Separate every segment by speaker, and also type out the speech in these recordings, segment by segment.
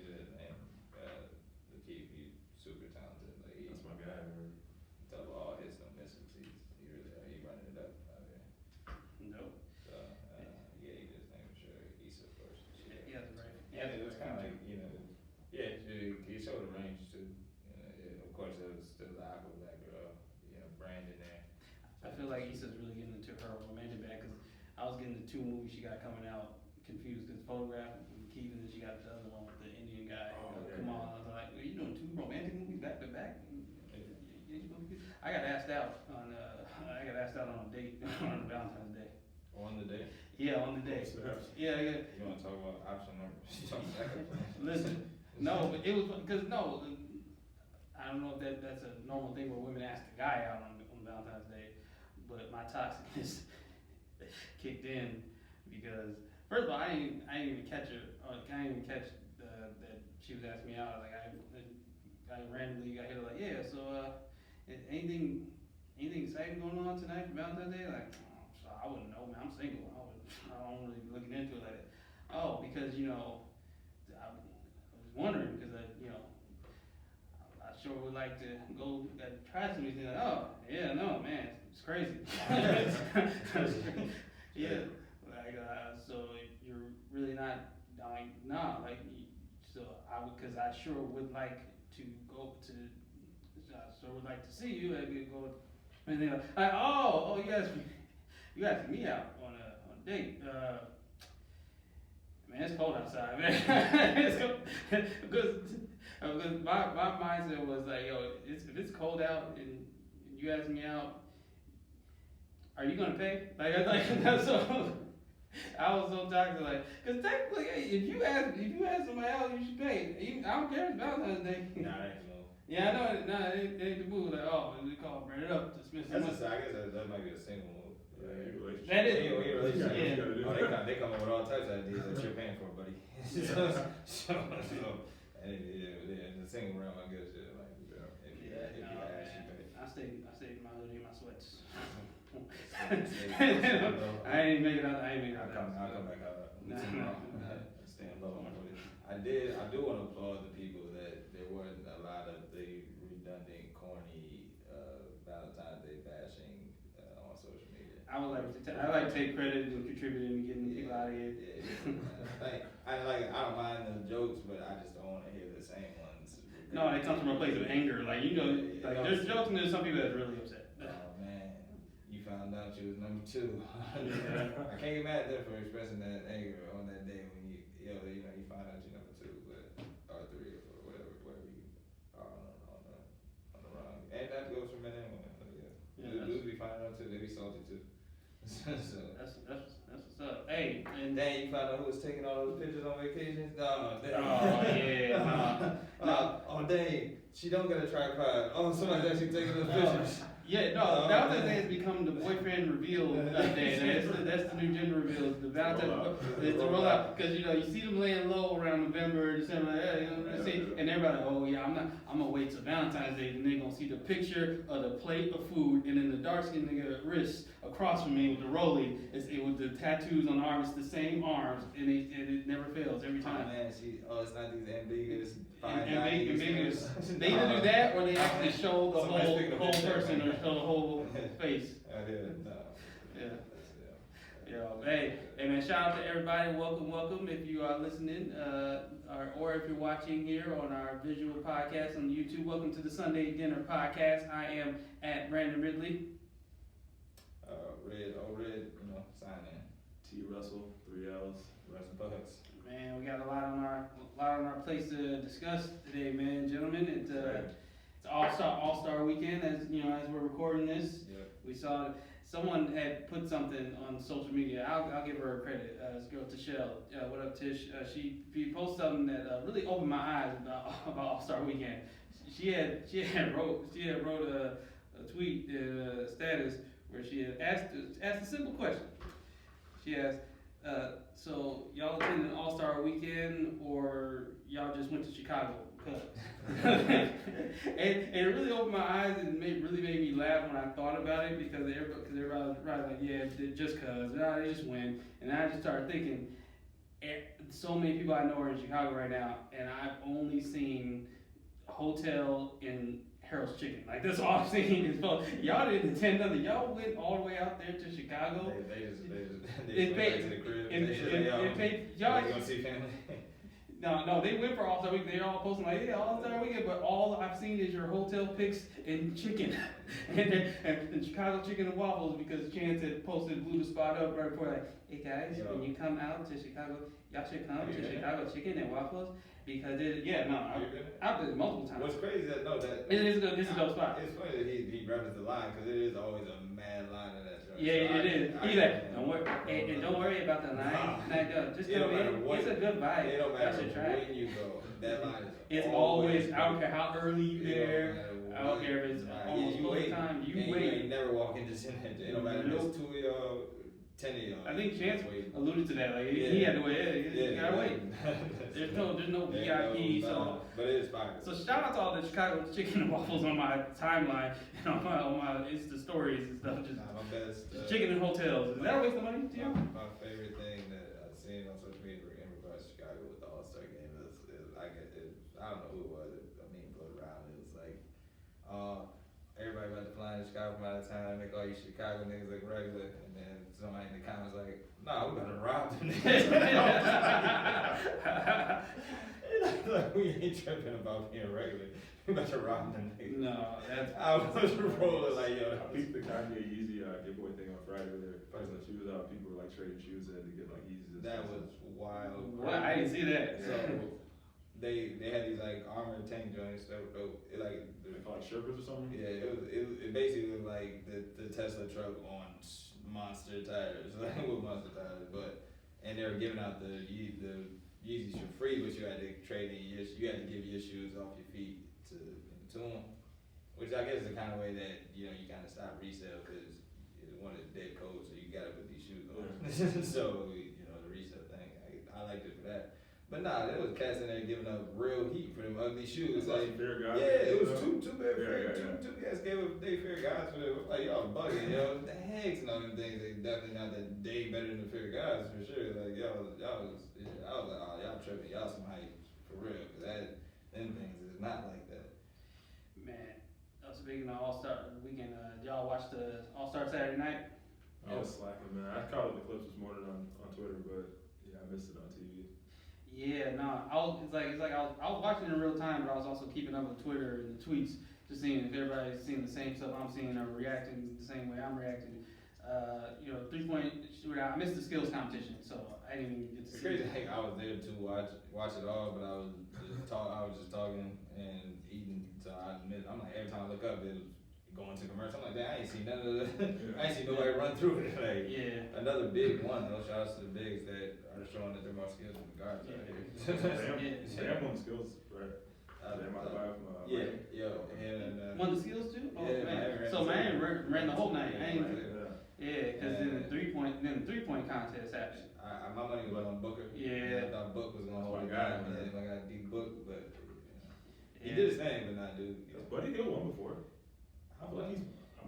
Speaker 1: and Lakeith, he's super talented. Like
Speaker 2: That's my guy, man.
Speaker 1: double all hits, no misses. He really he running it up out there.
Speaker 3: No.
Speaker 1: So yeah, he just named sure Issa first.
Speaker 3: Yeah, that's right.
Speaker 1: Yeah, it was kind of like yeah, he showed the range too. Of course, there was still the Aqua Black girl, Brandon there.
Speaker 3: I feel like Issa's really getting into her romantic bag because I was getting the two movies she got coming out confused because Photograph with Keith and then she got the other one with the Indian guy. Come on, I was like, are you doing two romantic movies back to back? I got asked out on a date on Valentine's Day.
Speaker 1: On the day?
Speaker 3: Yeah, on the day. Yeah.
Speaker 1: You want to talk about option number?
Speaker 3: Listen, no, but it was because I don't know if that's a normal thing where women ask the guy out on Valentine's Day, but my toxicness kicked in because first of all, I didn't even catch her. I didn't even catch that she was asking me out. Like I randomly got hit like, yeah. So anything exciting going on tonight for Valentine's Day? Like, so I wouldn't know, man. I'm single. I don't really be looking into it like that. Oh, because I was wondering because I sure would like to go try some of these things. Like, oh, yeah, no, man, it's crazy. Yeah, like so you're really not like nah, like so because I sure would like to go to. I sure would like to see you. Like, go, and then like, oh, you asked me out on a date. Man, it's cold outside, man. because my mindset was like, yo, if it's cold out and you ask me out, are you gonna pay? That's so. I was so toxic, like, cause technically, hey, if you ask somebody out, you should pay. I don't care if it's Valentine's Day.
Speaker 1: Nah, that ain't no.
Speaker 3: Yeah, I know. It ain't the move. Like, oh, we call bring it up to spend some money.
Speaker 1: I guess that might be a single move.
Speaker 3: That is.
Speaker 1: Yeah. They come up with all types of ideas that you're paying for, buddy. In the single realm, I guess, if you ask, you pay.
Speaker 3: I stayed in my hoodie and my sweats. I ain't make it out.
Speaker 1: I'll come back out. Stand low. I do want to applaud the people that there weren't a lot of the redundant, corny Valentine's Day bashing on social media.
Speaker 3: I would like to take credit and contributing to getting people out of here.
Speaker 1: Yeah. I don't mind the jokes, but I just don't want to hear the same ones.
Speaker 3: No, they come from a place of anger. There's jokes and there's some people that's really upset.
Speaker 1: Oh man, you found out you was number 2. I can't get mad at them for expressing that anger on that day when you find out you're number 2, or 3 or whatever you are on the wrong. And that goes for men and women. Yeah. Dudes be finding out too. They be salty too. So
Speaker 3: that's what's up. Hey, and
Speaker 1: then you found out who was taking all those pictures on vacations. Oh dang, she don't get a tripod. Oh, somebody's actually taking those pictures.
Speaker 3: Yeah, no, Valentine's Day has become the boyfriend reveal day. That's the new gender reveal. The Valentine's is the rollout because you see them laying low around November, December, and everybody like, oh yeah, I'm gonna wait till Valentine's Day, and they're gonna see the picture of the plate of food, and then the dark skinned nigga wrist across from me with the rollie, with the tattoos on the arms, the same arms, and it never fails every time.
Speaker 1: Oh man, it's not these ambiguous.
Speaker 3: Ambiguous. They either do that or they actually show the whole person or show the whole face. Yeah. Hey man, shout out to everybody. Welcome. If you are listening, or if you're watching here on our visual podcast on YouTube, welcome to the Sunday Dinner Podcast. I am at Brandon Ridley.
Speaker 1: Red, sign in.
Speaker 2: T. Russell, 3 L's.
Speaker 1: Russell Bucks.
Speaker 3: Man, we got a lot on our place to discuss today, man, gentlemen. It's All-Star Weekend, as we're recording this.
Speaker 1: Yep.
Speaker 3: We saw someone had put something on social media. I'll give her credit. This girl Tishelle. What up, Tish? She posted something that really opened my eyes about All-Star Weekend. She had wrote a tweet status where she had asked a simple question. She asked, so y'all attended All-Star Weekend or y'all just went to Chicago? and it really opened my eyes and really made me laugh when I thought about it because everybody was like, yeah, just cause. They just went. And I just started thinking, so many people I know are in Chicago right now, and I've only seen hotel in Harold's Chicken. Like that's all I've seen is y'all didn't attend nothing. Y'all went all the way out there to Chicago.
Speaker 1: They went back to the crib.
Speaker 3: Y'all
Speaker 1: gonna see family.
Speaker 3: No, they went for All-Star Weekend. They're all posting like, yeah, All-Star Weekend, but all I've seen is your hotel pics and chicken, and Chicago chicken and waffles because Chance had posted blew the spot up right before like, hey guys, when you come out to Chicago, y'all should come to Chicago chicken and waffles because I've been multiple times.
Speaker 1: What's crazy is that
Speaker 3: it is good. This is a dope spot.
Speaker 1: It's funny that he referenced the line because it is always a mad line in that show.
Speaker 3: Yeah, it is. He's like, don't worry, and don't worry about the line. Just come in. It's a good vibe.
Speaker 1: It don't matter
Speaker 3: try.
Speaker 1: when you go. That line is
Speaker 3: it's always. I don't care how early you there. I don't care if it's almost full time. You wait.
Speaker 1: You ain't never walk into Cincinnati. It don't matter if it's 2 of y'all, 10 of y'all.
Speaker 3: I think Chance alluded to that. Like he had to wait. You gotta wait. There's no VIP. So,
Speaker 1: but it is fire.
Speaker 3: So shout out to all the Chicago chicken and waffles on my timeline and on my Insta stories and stuff. Just
Speaker 1: my best.
Speaker 3: Just chicken and hotels. Is that a waste of money to you?
Speaker 1: My favorite thing that I've seen on social media in regards to Chicago with the All-Star game is I don't know who it was. I mean, floated around. It was like, everybody about to fly in Chicago from out of town, make all you Chicago niggas look regular, and then somebody in the comments like, nah, we about to rob them niggas. Like, we ain't tripping about being regular. We about to rob them niggas.
Speaker 3: No, that's.
Speaker 1: I was rolling like, yo.
Speaker 2: I peeped the Kanye Yeezy giveaway thing on Friday where they're passing the shoes out. People were like trading shoes in to get like Yeezys.
Speaker 1: That was wild.
Speaker 3: What? I didn't see that.
Speaker 1: So they had these like armored tank joints that were dope. It like
Speaker 2: like Sherpas or something.
Speaker 1: Yeah, it basically looked like the Tesla truck on monster tires, like with monster tires. And they were giving out the Yeezys for free, but you had to trade in you had to give your shoes off your feet to them, which I guess is the kind of way that you kind of stop resale because one of the dead codes, so you got to put these shoes on. Yeah. So the resale thing, I liked it for that. But nah, there was cats in there giving up real heat for them ugly shoes. Like,
Speaker 2: fair guys.
Speaker 1: Yeah, it was two cats gave up they fair guys for them. Like, y'all bugging, The heck's and all them things, they definitely not that day better than the fair guys for sure. Like, I was like, oh, y'all tripping, y'all some hype for real. Cause them things is not like that.
Speaker 3: Man, speaking of All-Star Weekend, y'all watch the All-Star Saturday night?
Speaker 2: I was slacking, man. I caught up the clips this morning on Twitter, but yeah, I missed it on TV.
Speaker 3: Yeah, no, I was watching it in real time, but I was also keeping up with Twitter and the tweets, just seeing if everybody's seeing the same stuff I'm seeing or reacting the same way I'm reacting. 3-point shootout. I missed the skills competition, so I didn't even get to see
Speaker 1: crazy
Speaker 3: it.
Speaker 1: thing, I was there to watch it all, but I was just talking and eating. So I'm like, every time I look up, it was going to commercial. I'm like, I ain't seen none of I ain't seen nobody run through it. Like, another big one. Those shout outs to the bigs that are showing that they're more skills than the guards out here.
Speaker 2: They have won the skills, right? They might buy from
Speaker 3: won the skills too? Oh,
Speaker 1: yeah,
Speaker 3: man. So Miami ran the whole night. Because then the three point contest happened.
Speaker 1: My money was on Booker.
Speaker 3: Yeah.
Speaker 1: I thought Book was gonna hold it
Speaker 2: guy,
Speaker 1: down. I got a deep Book, but he did his thing, but not dude.
Speaker 2: Buddy Hill won before. I'm gonna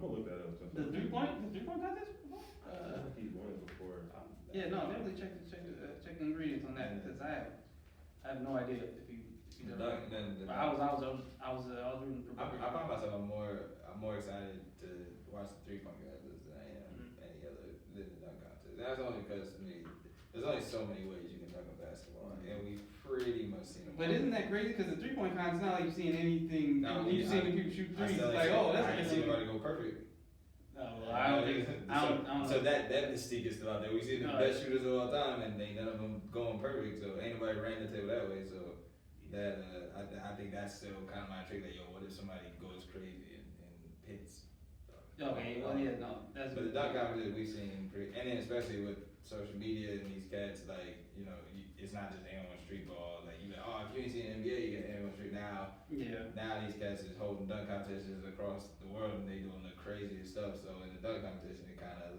Speaker 2: look that up.
Speaker 3: The 3-point contest before?
Speaker 2: I think he's won it before.
Speaker 3: Yeah, no, definitely check the ingredients on that because I have no idea if he did it. I was rooting for Booker.
Speaker 1: I find myself I'm more excited to watch the 3-point contest than I am any other than the dunk contest. That's only because to me, there's only so many ways you can dunk a basketball, and we pretty much seen them.
Speaker 3: But isn't that crazy? Because the 3-point contest, it's not like you've seen anything. You've seen when people shoot threes. It's like, oh, that's.
Speaker 1: I can see anybody go perfect.
Speaker 3: I don't think. I don't know.
Speaker 1: So that mystique is still out there. We see the best shooters of all time, and none of them going perfect. So ain't nobody ran the table that way. So that I think that's still kind of my trick. Like, yo, what if somebody goes crazy and hits?
Speaker 3: Okay, well, yeah, no, that's.
Speaker 1: But the dunk competition we've seen, and then especially with social media and these cats, like it's not just anyone street ball. Like if you ain't seen NBA, you get anyone street now.
Speaker 3: Yeah.
Speaker 1: Now these cats is holding dunk competitions across the world, and they doing the craziest stuff. So in the dunk competition, it kind of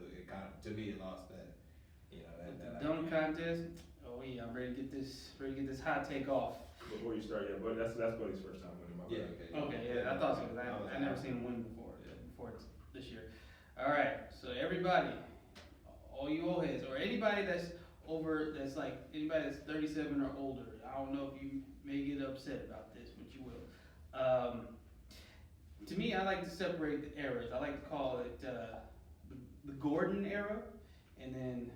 Speaker 1: to me it lost that. That
Speaker 3: dunk contest. Oh yeah, I'm ready to get this hot take off.
Speaker 2: Before you start, but that's Buddy's first time winning.
Speaker 3: Okay, I thought so because I never seen him win before this year. All right, so everybody, all you old heads or anybody that's over, that's like, anybody that's 37 or older, I don't know if you may get upset about this, but you will. To me, I like to separate the eras. I like to call it the Gordon era, and then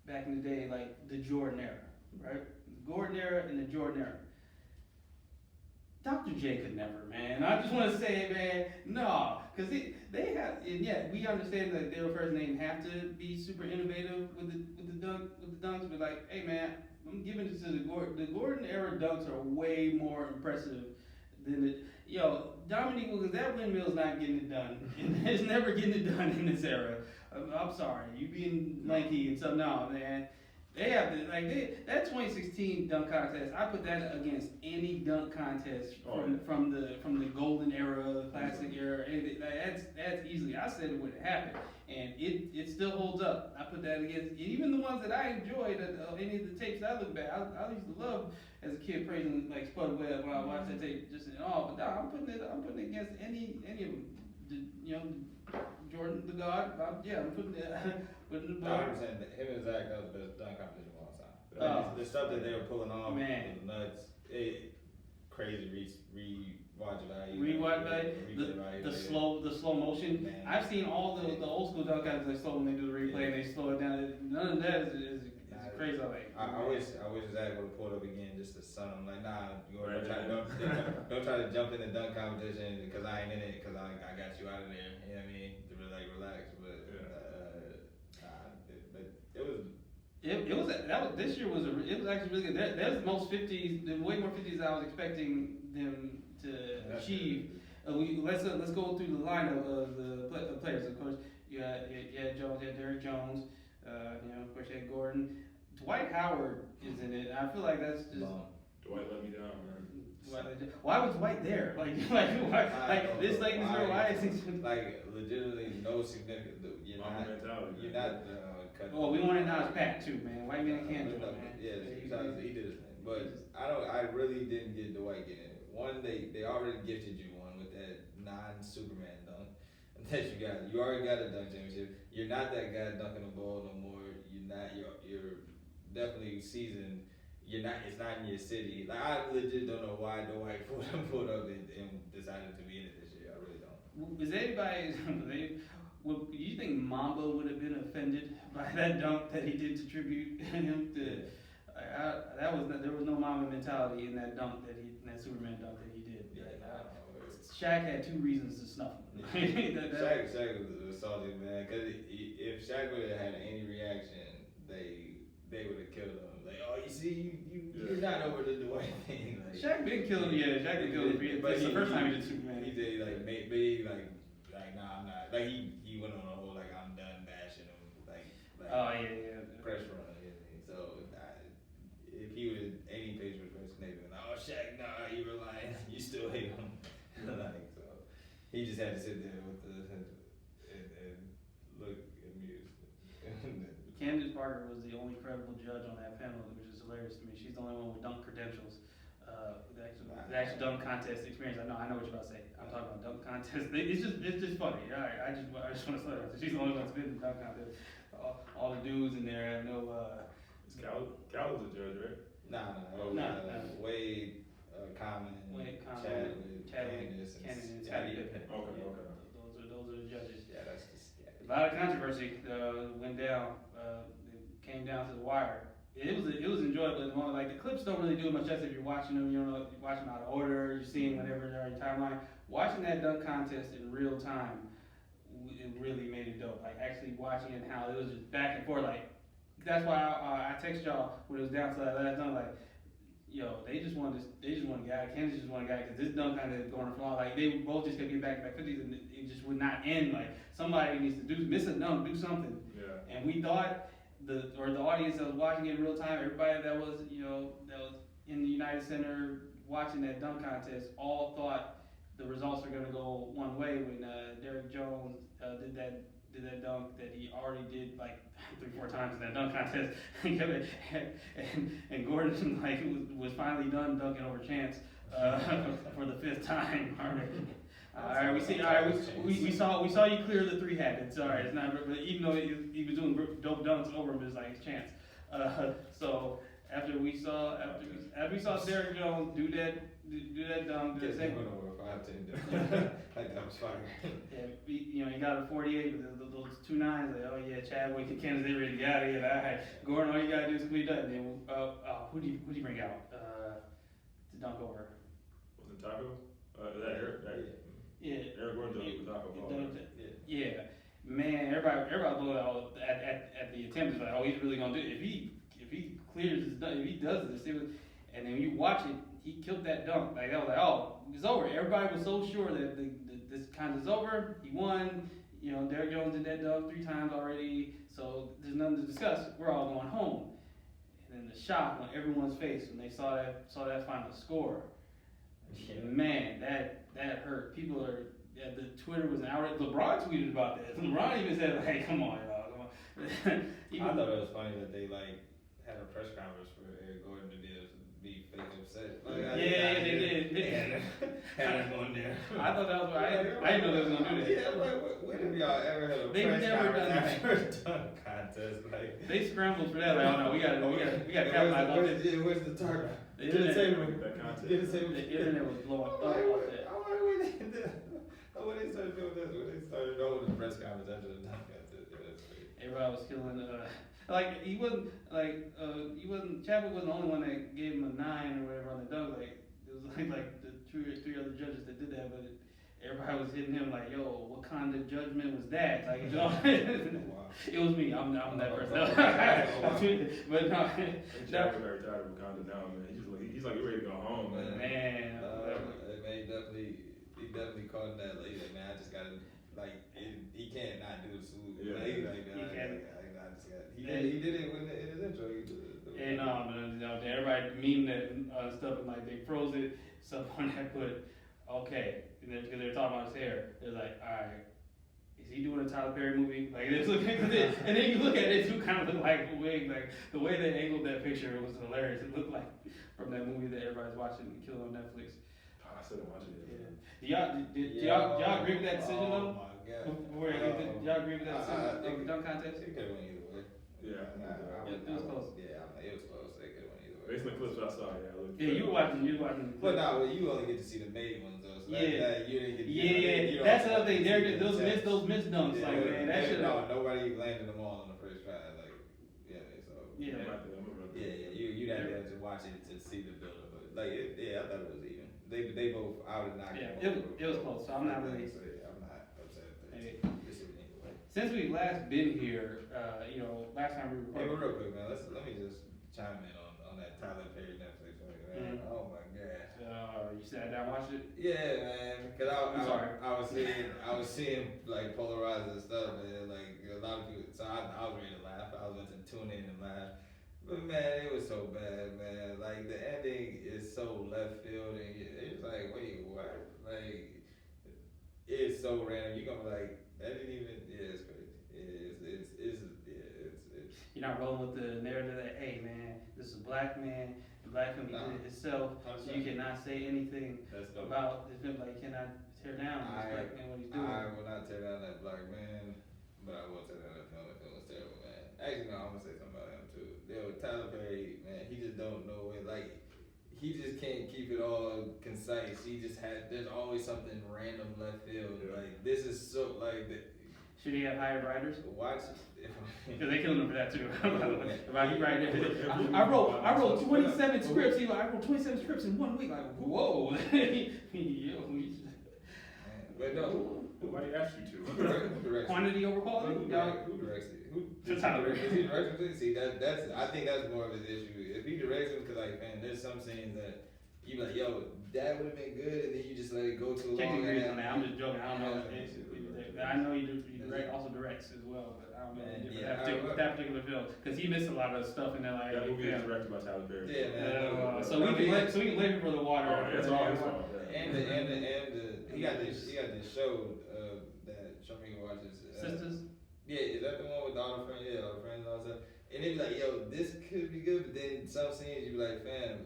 Speaker 3: back in the day, like the Jordan era, right? The Gordon era and the Jordan era. Dr. J could never, man. I just want to say, man, no, because they have, and yeah, we understand that their first name have to be super innovative with the dunks, but like, hey, man, I'm giving it to the Gordon. The Gordon era dunks are way more impressive than the. Yo, Dominique Wilkins, that windmill's not getting it done. And it's never getting it done in this era. I'm sorry, you being lanky and stuff. No, man. They have to, that 2016 dunk contest, I put that against any dunk contest from the golden era, the classic era. That's easily, I said it would happen. And it still holds up. I put that against, even the ones that I enjoyed, any of the tapes that I look back, I used to love as a kid praising like Spud Webb when I watched that tape just in all. But nah, I'm putting it against any of them. Jordan the God, I'm putting it. Putting the
Speaker 1: 100%. Him and Zach, that was the best dunk competition of all time. The stuff that they were pulling off was nuts. Crazy rewatch value.
Speaker 3: The slow motion.
Speaker 1: Man.
Speaker 3: I've seen all the old school dunk guys that slow when they do the replay and they slow it down. None of that is crazy.
Speaker 1: I wish Zach would have pulled up again just to sun him. Like, nah, don't try to jump in the dunk competition because I ain't in it because I got you out of there. You know what I mean? To really relax. But
Speaker 3: this year was actually really good. There's the most 50s, way more 50s than I was expecting them to achieve. Let's go through the lineup of the players. Of course, you had Jones, you had Derrick Jones. Of course, you had Gordon. Dwight Howard is in it. I feel like that's just.
Speaker 2: Dwight let me down, man.
Speaker 3: Why was Dwight there? Why is
Speaker 1: legitimately no significant. You're not cut.
Speaker 3: Well, we want it now as Pat too, man. White man can't do it, man.
Speaker 1: Yeah, he did his thing, but I really didn't get Dwight getting it. One, they already gifted you one with that non-Superman dunk that you got. You already got a dunk championship. You're not that guy dunking the ball no more. You're definitely seasoned. You're not. It's not in your city. Like, I legit don't know why Dwight pulled up and decided to be in it this year. I really don't.
Speaker 3: Is anybody? Do you think Mamba would have been offended by that dunk that he did to tribute him to? There was no Mamba mentality in that dunk in that Superman dunk that he did. Shaq had 2 reasons to snuff him.
Speaker 1: Shaq was salty, man. Because if Shaq would have had any reaction, they would have killed him. Like, oh, you see, you're not over the Dwight thing. Like,
Speaker 3: Shaq been killing him. Yeah, Shaq been killing him. But it's the first time he did Superman.
Speaker 1: He did maybe nah, I'm not. Like he went on a whole I'm done bashing him. Press run. So if he would have any page with press, they'd been like, oh Shaq, nah, you were lying. You still hate him. So he just had to sit there with and look amused.
Speaker 3: Candace Parker was the only credible judge on that panel, which is hilarious to me. She's the only one with dunk credentials. The actual dunk contest experience. I know what you're about to say. I'm talking about dunk contest. It's just funny. All right, I just want to say that. She's the only one that's been in the dunk contest. All the dudes in there have no.
Speaker 2: Cal was a judge, right?
Speaker 1: Nah. Wade, Common, Chadwick, Candace, and Scottie Pippen.
Speaker 3: Okay. Those are the judges.
Speaker 1: Yeah, that's just. Yeah.
Speaker 3: A lot of controversy went down. It came down to the wire. It was enjoyable. Like, the clips don't really do much else if you're watching them. You're watching out of order. You're seeing whenever they're on your timeline. Watching that dunk contest in real time, it really made it dope. Like, actually watching it, how it was just back and forth. Like, that's why I text y'all when it was down to that last dunk. Like, yo, they just want a guy. Kansas just want a guy because this dunk kind of going to flaw. Like, they both just kept getting back 50s and it just would not end. Like, somebody needs to miss a dunk, do something.
Speaker 2: Yeah.
Speaker 3: And we thought. The audience that was watching it in real time, everybody that was in the United Center watching that dunk contest, all thought the results were going to go one way when Derrick Jones did that dunk that he already did like 3-4 times in that dunk contest, and Gordon was finally done dunking over Chance for the 5th time already. We saw you clear the 3 habits. All right, it's not. But even though he was doing dope dunks over him, it's like his chance. So after we saw Derrick Jones do that dunk, do that
Speaker 1: Just
Speaker 3: second.
Speaker 1: going over 5-10. Like that was fire.
Speaker 3: Yeah, he got a 48 with those 2 9s. Like, oh yeah, Chadwick and Kansas, they ready to get out of here. Like, all right, Gordon, all you gotta do is complete that. And then, who do you bring out to dunk over?
Speaker 2: Was it Taco? Is that Eric?
Speaker 3: Yeah,
Speaker 2: Eric Gordon with Taco Fall.
Speaker 3: yeah. Man, everybody blew out at the attempt. It's like, oh, he's really gonna do it. If he clears his dunk, if he does this, and then when you watch it, he killed that dunk. Like that was like, oh, it's over. Everybody was so sure that this contest is over. He won. You know, Derrick Jones did that dunk 3 times already, so there's nothing to discuss. We're all going home. And then the shock on everyone's face when they saw that final score.
Speaker 1: Yeah.
Speaker 3: Man, that hurt. People are. Yeah, the Twitter was an outrage. LeBron tweeted about that. LeBron even said, "Hey, come on, y'all, come on."
Speaker 1: I thought it was funny that they like had a press conference for Eric Gordon to be fake upset. Like,
Speaker 3: yeah, they did.
Speaker 1: Had him on there.
Speaker 3: I thought that was right. I didn't know they was gonna do that.
Speaker 1: Yeah, like when have y'all ever had a
Speaker 3: They've
Speaker 1: press
Speaker 3: never
Speaker 1: conference
Speaker 3: done that.
Speaker 1: after a dunk contest? Like
Speaker 3: They scrambled for that. Like, oh no, we got to capitalize on this.
Speaker 1: Where's the target?
Speaker 3: The
Speaker 1: Get it
Speaker 3: internet,
Speaker 1: safe.
Speaker 2: That contest.
Speaker 1: Get it safe.
Speaker 3: the internet was blowing up
Speaker 1: I'm
Speaker 3: off
Speaker 1: like,
Speaker 3: that.
Speaker 1: when they started doing this, when they started holding the press conference after the dunk contest, that's crazy.
Speaker 3: Everybody was killing. Like he wasn't Chadwick wasn't the only one that gave him a 9 or whatever on the dunk. Like it was like the 3 other judges that did that, but everybody was hitting him like, yo, what kind of judgment was that? Like, you know,
Speaker 1: Wow.
Speaker 3: it was me. I'm that person. But no,
Speaker 2: Chadwick very tired of Wakanda now, man. He's like ready to go home, man.
Speaker 3: man.
Speaker 1: He definitely caught in that later, man. I just gotta he can't not do the salute.
Speaker 2: Yeah.
Speaker 1: He did it in his intro.
Speaker 3: And everybody memed that stuff and like they froze it. Someone had put, okay, because they're talking about his hair. They're like, all right, is he doing a Tyler Perry movie? Like this looking, and then you look at it, it kind of look like a wig. Like the way they angled that picture was hilarious. It looked like from that movie that everybody's watching, Kill on Netflix.
Speaker 2: I still don't watch it.
Speaker 3: Yeah. Do y'all agree with that decision though?
Speaker 1: Oh my god.
Speaker 3: Do y'all agree with that decision of the dunk contest?
Speaker 1: It could have went either way.
Speaker 2: Yeah.
Speaker 3: It was close.
Speaker 1: Yeah, it was close. It could have went either way.
Speaker 2: Based on the clips I saw, yeah.
Speaker 3: Yeah, you were watching.
Speaker 1: But no, you only get to see the made ones though. So
Speaker 3: Yeah.
Speaker 1: you didn't get.
Speaker 3: Yeah, that's the other thing. Those missed dunks, like man, that should.
Speaker 1: No, nobody landed them all in the first try. Like, so.
Speaker 3: Yeah.
Speaker 1: You'd have to watch it to see the buildup. But like, I thought it was even. They both. I would not.
Speaker 3: Yeah, it was close. So I'm not really.
Speaker 1: So I'm not upset.
Speaker 3: Hey.
Speaker 1: This is either way.
Speaker 3: Since we've last been here, last time we
Speaker 1: Hey, but
Speaker 3: recorded.
Speaker 1: real quick, man. Let me just chime in on that Tyler Perry Netflix movie, man.
Speaker 3: Mhm.
Speaker 1: Oh my god.
Speaker 3: You sat down and watched it?
Speaker 1: Yeah, man. Cause
Speaker 3: I'm sorry.
Speaker 1: I was seeing like polarizing stuff, man. Like a lot of people. So I was ready to laugh. I was going to tune in and laugh. But man, it was so bad, man. Like the ending is so left field, and it's like, wait, what? Like it's so random. You're gonna be like, that didn't even. Yeah, it's crazy. It's.
Speaker 3: You're not rolling with the narrative that, hey man, this is a black man. The black man did it himself, so you cannot say anything
Speaker 1: That's dope.
Speaker 3: about this film. Like you cannot tear down this black man what he's doing.
Speaker 1: I will not tear down that black man, but I will tear down that film. That film was terrible, man. Actually, no, I'm gonna say something about him too. Tyler Perry, man, he just don't know it. Like, he just can't keep it all concise. There's always something random left field.
Speaker 2: Yeah.
Speaker 1: Like, this is so, like,
Speaker 3: Should he have hired writers?
Speaker 1: watch.
Speaker 3: Because they killed him for that too. About he write everything. I wrote 27 scripts. He like, I wrote 27 scripts in 1 week. Like, whoa.
Speaker 1: But no,
Speaker 2: Nobody asked you
Speaker 1: who directs it?
Speaker 3: Quantity over quality.
Speaker 1: Who directs it?
Speaker 3: It's Tyler Perry.
Speaker 1: Does he direct it? See, I think that's more of his issue. If he directs it, because like, man, there's some scenes that you be like, yo, that would have been good, and then you just let it go too long.
Speaker 3: Check the ingredients on that. I'm just joking. I don't know.
Speaker 1: Yeah.
Speaker 3: I know he also directs as well, but I don't know
Speaker 1: Man,
Speaker 3: that particular film because he missed a lot of stuff in there. Like
Speaker 2: that movie is directed by Tyler Perry.
Speaker 1: Yeah, man.
Speaker 3: so we can blame him for the water.
Speaker 2: Oh, yeah, it's all his fault. Yeah.
Speaker 1: And he got this show that Shamika watches.
Speaker 3: Sisters.
Speaker 1: Yeah, is that the one with all the friends? Yeah, all the friends and all that stuff. And they be like, yo, this could be good, but then some scenes you be like, fam,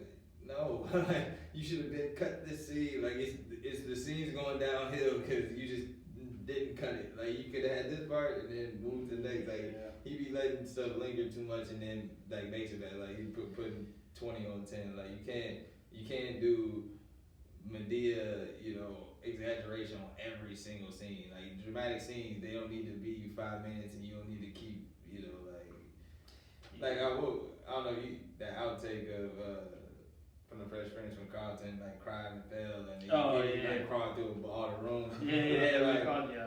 Speaker 1: no, like you should have been cut this scene. Like it's the scenes going downhill because you just didn't cut it. Like you could have had this part and then moved to the next. Like he be letting stuff linger too much and then like makes it bad. Like he putting 20 on 10. Like you can't do Medea, exaggeration on every single scene. Like dramatic scenes, they don't need to be 5 minutes and you don't need to keep, like I don't know, that outtake of from the Fresh Prince when Carlton like cried and fell and he like crawled through all the rooms.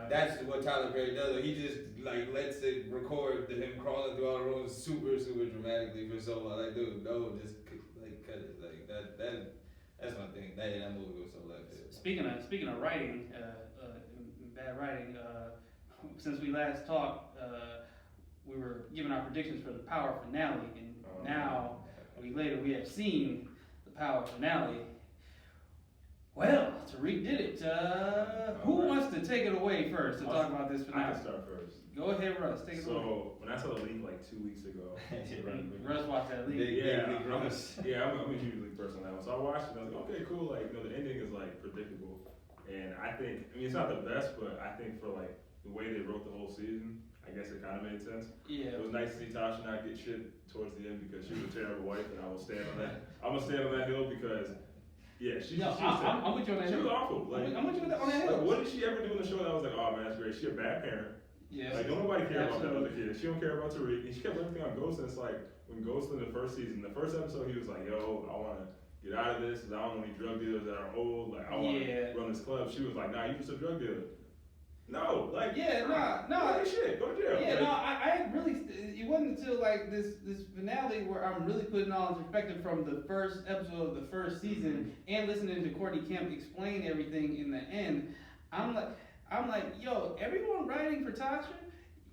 Speaker 1: That's what Tyler Perry does. He just like lets it record him crawling through all the rooms super dramatically for so long. Like dude, no, just like cut it. Like that's my thing. That movie was so left field.
Speaker 3: Speaking of writing, bad writing. Since we last talked, we were giving our predictions for the Power finale, and now a week later we have seen the Power finale. Well, Tariq did it. Who wants to take it away first to talk about this finale?
Speaker 2: I can start first.
Speaker 3: Go ahead, Russ. Take it away.
Speaker 2: So when I saw the leak like 2 weeks ago,
Speaker 3: Russ watched that leak.
Speaker 2: I'm a huge league person on that one. So I watched it and I was like, okay, cool. Like, the ending is like predictable, and I think, it's not the best, but I think for like the way they wrote the whole season, I guess it kind of made sense.
Speaker 3: Yeah.
Speaker 2: It was nice to see Tasha not get shit towards the end because she was a terrible wife, and I will stand on that. I'm gonna stand on that hill because. Yeah,
Speaker 3: I'm with you on that.
Speaker 2: She was awful. Like,
Speaker 3: I'm with you on that hill.
Speaker 2: Like, what did she ever do in the show that I was like, oh man, that's great? She a bad parent.
Speaker 3: Yeah.
Speaker 2: Like, don't nobody care about that other kid. She don't care about Tariq. And she kept everything on Ghost, and it's like, when Ghost in the first season, the first episode, he was like, yo, I want to get out of this, because I don't want any drug dealers that are old. Like, I want to run this club. She was like, nah, you just a drug dealer. No, like, no, shit, go to jail.
Speaker 3: Yeah, no, I really, it wasn't until like this finale where I'm really putting all in perspective from the first episode of the first season and listening to Courtney Kemp explain everything in the end. I'm like, yo, everyone writing for Tasha,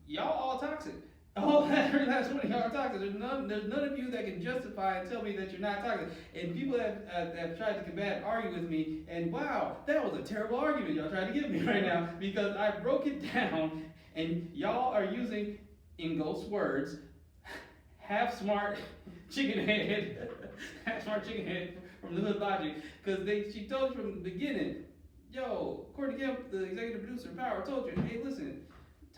Speaker 3: y'all all toxic. Every last one of y'all are toxic. There's none of you that can justify and tell me that you're not toxic. And people have tried to combat, argue with me, and wow, that was a terrible argument y'all tried to give me right now because I broke it down, and y'all are using, in Ghost's words, half smart chicken head from the Hood Logic, because she told you from the beginning, yo, Courtney Kemp, the executive producer of Power, told you, hey, listen.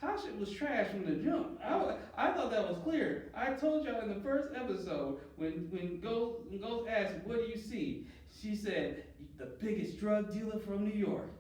Speaker 3: Tasha was trash from the jump. I thought that was clear. I told y'all in the first episode when Ghost asked, what do you see? She said, the biggest drug dealer from New York.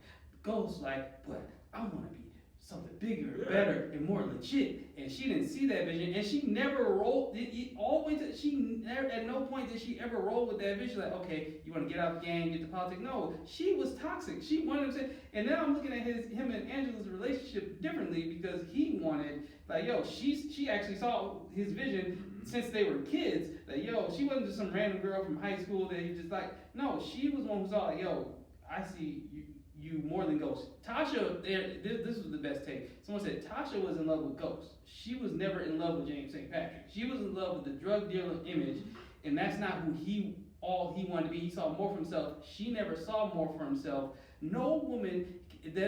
Speaker 3: Ghost like, but I want to be something bigger, better, and more legit. And she didn't see that vision, and she never rolled. At no point did she ever roll with that vision. Like, okay, you want to get out of the game, get the politics. No, she was toxic. She wanted to. And now I'm looking at him and Angela's relationship differently because he wanted, like, yo, she actually saw his vision since they were kids. That yo, she wasn't just some random girl from high school that he just like. No, she was one who saw, like, yo, I see you more than Ghost. Tasha, this was the best take. Someone said Tasha was in love with Ghost. She was never in love with James St. Patrick. She was in love with the drug dealer image, and that's not who he wanted to be. He saw more for himself. She never saw more for himself. No woman, because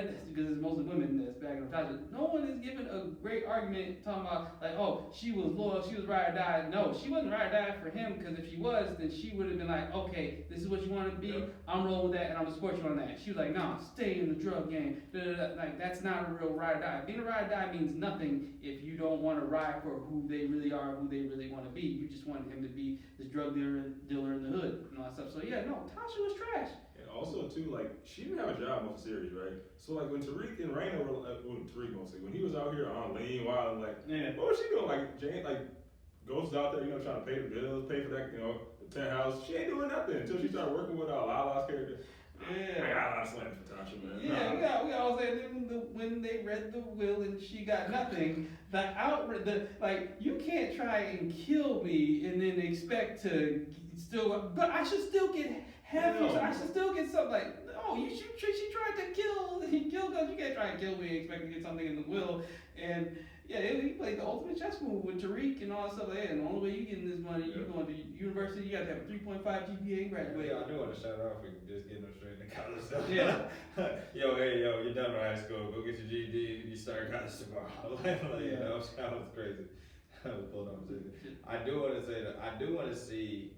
Speaker 3: it's mostly women that's back in Tasha, no one is giving a great argument talking about, like, oh, she was loyal, she was ride or die. No, she wasn't ride or die for him, because if she was, then she would have been like, okay, this is what you want to be, I'm rolling with that, and I'm going to support you on that. She was like, nah, stay in the drug game. Like, that's not a real ride or die. Being a ride or die means nothing if you don't want to ride for who they really are, who they really want to be. You just want him to be this drug dealer in the hood and all that stuff. So yeah, no, Tasha was trash.
Speaker 2: Also, too, like, she didn't have a job most of the series, right? So, like, when Tariq and Raina were, Tariq mostly, when he was out here on lean, wild, like, what was she doing? Like, Jane, like, Ghost out there, trying to pay the bills, pay for that, the penthouse. She ain't doing nothing until she started working with Lala's character. Yeah. I got a lot of slander for Tasha, man.
Speaker 3: Yeah, we all said when they read the will and she got nothing, like, you can't try and kill me and then expect to still, but I should still get I should still get something. Like, no, she tried to kill Ghost. You can't try and kill me and expect to get something in the will. And yeah, he played the ultimate chess move with Tariq and all that stuff like that. And the only way you getting this money, you going to university, you got to have a 3.5 GPA and graduate.
Speaker 1: Yeah, I do want to shout out for just getting them straight into college stuff.
Speaker 3: Yeah.
Speaker 1: yo, you're done with high school. Go get your GED. You start college tomorrow. That was crazy. Hold on a second. I do want to say that I do want to see.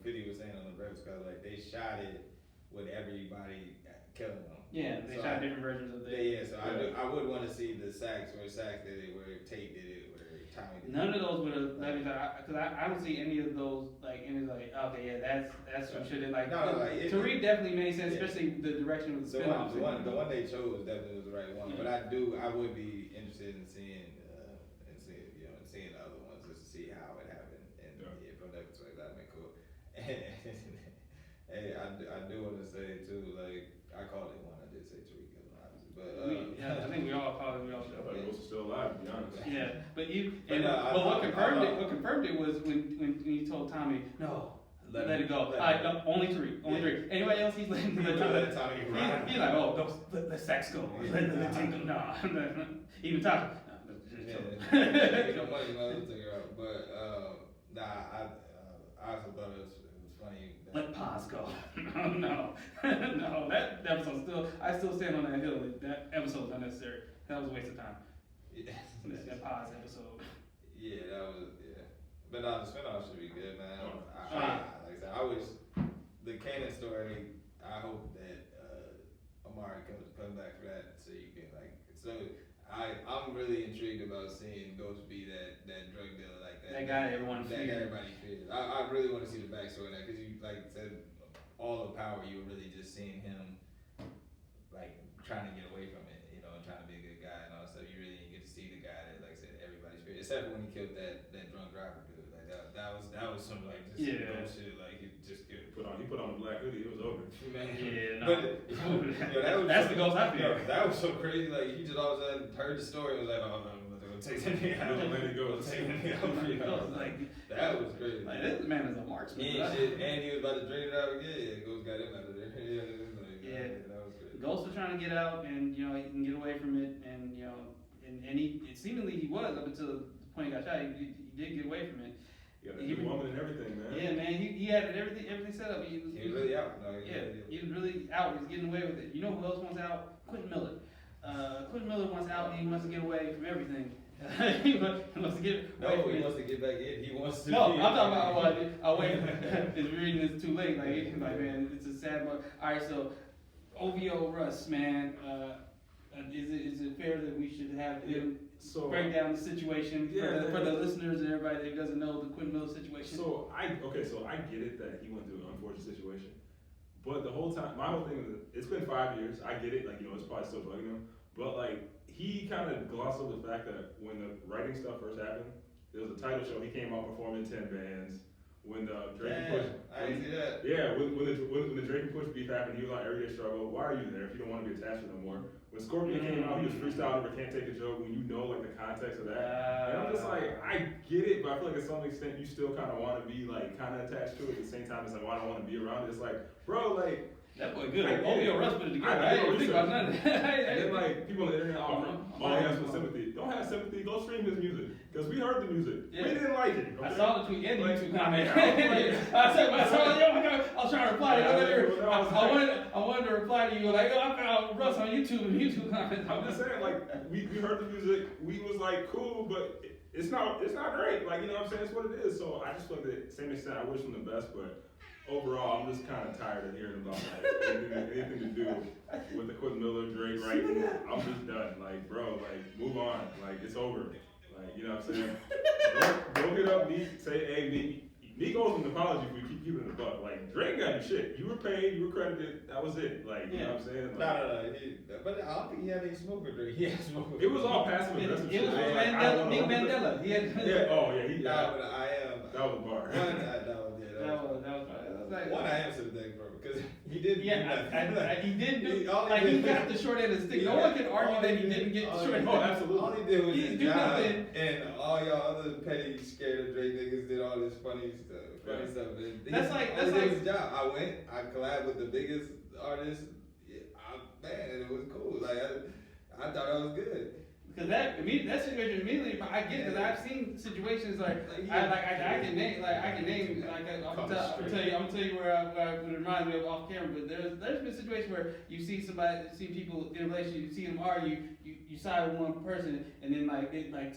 Speaker 1: 50 was saying on the Breakfast Club, like they shot it with everybody killing them.
Speaker 3: Yeah, they
Speaker 1: So
Speaker 3: shot different versions of the.
Speaker 1: Yeah, so I would want to see the Sax did it, where Tate did it, where Tommy did it.
Speaker 3: None of those would have let me because I don't see any of those like any like okay that's some shit that like Tariq definitely made sense, especially the direction of the spin-offs.
Speaker 1: The one they chose definitely was the right one, but I would be interested in seeing seeing the other ones just to see how it happened and from that perspective that'd be cool. Hey, I do want to say too, like I called it one. I did say Tariq Gibson, obviously, but
Speaker 3: I think we all
Speaker 2: I thought he was still alive, to be honest.
Speaker 3: Yeah, but what confirmed it was when he told Tommy, no, let it go. No, only Tariq. Anybody else he's letting Tommy ride. He's like, oh, let Sax go. Let Tate go. No, even Tommy.
Speaker 1: But I also thought it was funny.
Speaker 3: Let Paz go. No, that episode I still stand on that hill. That episode was unnecessary. That was a waste of time.
Speaker 1: Yeah.
Speaker 3: That Paz episode.
Speaker 1: Yeah, that was But no, the spinoff should be good, man. Like I said, I wish the Kanan story. I hope that Amari comes back for that, so you can I'm really intrigued about seeing Ghost be that drug dealer like that.
Speaker 3: That guy everyone fears.
Speaker 1: Everybody fears. I really want to see the backstory of that because you like said all the power. You were really just seeing him like trying to get away from it, and trying to be a good guy and all that stuff. You really didn't get to see the guy that, like I said, everybody's fears. Except for when he killed that drunk driver dude. Like that was some like just bullshit. Like he just killed.
Speaker 2: He put on the black hoodie. It was over.
Speaker 1: Man.
Speaker 3: Yeah,
Speaker 1: no.
Speaker 3: That's the Ghost I feel.
Speaker 1: That was so crazy. Like he just all of a sudden heard the story and was like, "Oh no, they're gonna take me out.
Speaker 2: Let it go.
Speaker 1: Take me out."
Speaker 3: Like
Speaker 1: that was crazy.
Speaker 3: Like this man is a marksman.
Speaker 1: And he was about to drain it out again. Ghost got him out of there. That was crazy.
Speaker 3: Ghost was trying to get out, and he can get away from it, and and he seemingly he was up until the point he got shot. He did get away from it.
Speaker 2: Yeah, he was woman and everything, man.
Speaker 3: Yeah, man, he had everything set up. He was
Speaker 1: really out.
Speaker 3: He was really out. He was getting away with it. You know who else wants out? Quentin Miller. Quentin Miller wants out. He wants to get away from everything. He wants to get away from
Speaker 1: he wants to get back in. He wants to.
Speaker 3: No, I'm talking about. I'll wait. It's reading this too late. Like man, it's a sad book. All right, so OVO Russ, man. Is it fair that we should have him break down the situation for the listeners and everybody that doesn't know the Quentin Miller situation?
Speaker 2: So I get it that he went through an unfortunate situation, but the whole time, my whole thing is it's been 5 years. I get it, it's probably still bugging him, but he kind of glossed over the fact that when the writing stuff first happened, there was a title show. He came out performing 10 bands. When the Drake and Push,
Speaker 1: I didn't see that.
Speaker 2: Yeah, when the Drake and Push beef happened, he was on Everyday Struggle. Why are you there if you don't want to be attached to no more? When Scorpion came out, he was freestyling over Can't Take a Joke. When you know the context of that, and I'm just like, I get it, but I feel like at some extent you still kind of want to be kind of attached to it. At the same time, it's like, well, I don't want to be around it. It's like, bro,
Speaker 3: that boy good. OVO Russ put it together. I didn't think about nothing.
Speaker 2: And then people on the internet, he has some sympathy. Don't have sympathy. Go stream his music. Because we heard the music. Yeah. We didn't like it. Okay?
Speaker 3: I saw the tweet and the YouTube comment. I saw it. Oh my God. I was trying to reply to you. I wanted to reply to you. I found Russ on YouTube and YouTube comments.
Speaker 2: I'm just saying, we heard the music. We was cool, but it's not great. You know what I'm saying? It's what it is. So I just feel like, to the same extent, I wish him the best, but overall, I'm just kind of tired of hearing about anything to do with the Quentin Miller, Drake, right? I'm just done. Bro, move on. It's over. You know what I'm saying? Don't get up, Meek, say, hey, Meek owes an apology if we keep keeping it a buck. Drake got your shit. You were paid, you were credited, that was it. You know what I'm saying?
Speaker 1: No. But I don't think he had any smoke with Drake. He had smoke with
Speaker 2: It was all passive aggressive shit.
Speaker 3: It was Nick Mandela.
Speaker 2: That was a bar.
Speaker 1: One I am sympathetic for because he didn't.
Speaker 3: He didn't do. He got the short end of the stick. No one can argue that he didn't get the short end.
Speaker 2: Oh, absolutely.
Speaker 1: All he did was his job, and all y'all other petty scared of Drake niggas did all this funny stuff. That's his job. I collabed with the biggest artists. Man, it was cool. I thought that was good.
Speaker 3: Because that situation immediately, I get it. Because I've seen situations I can name I'm gonna tell you where it reminds me of off camera. But there's been situations where you see people in a relationship, you see them argue, you side with one person, and then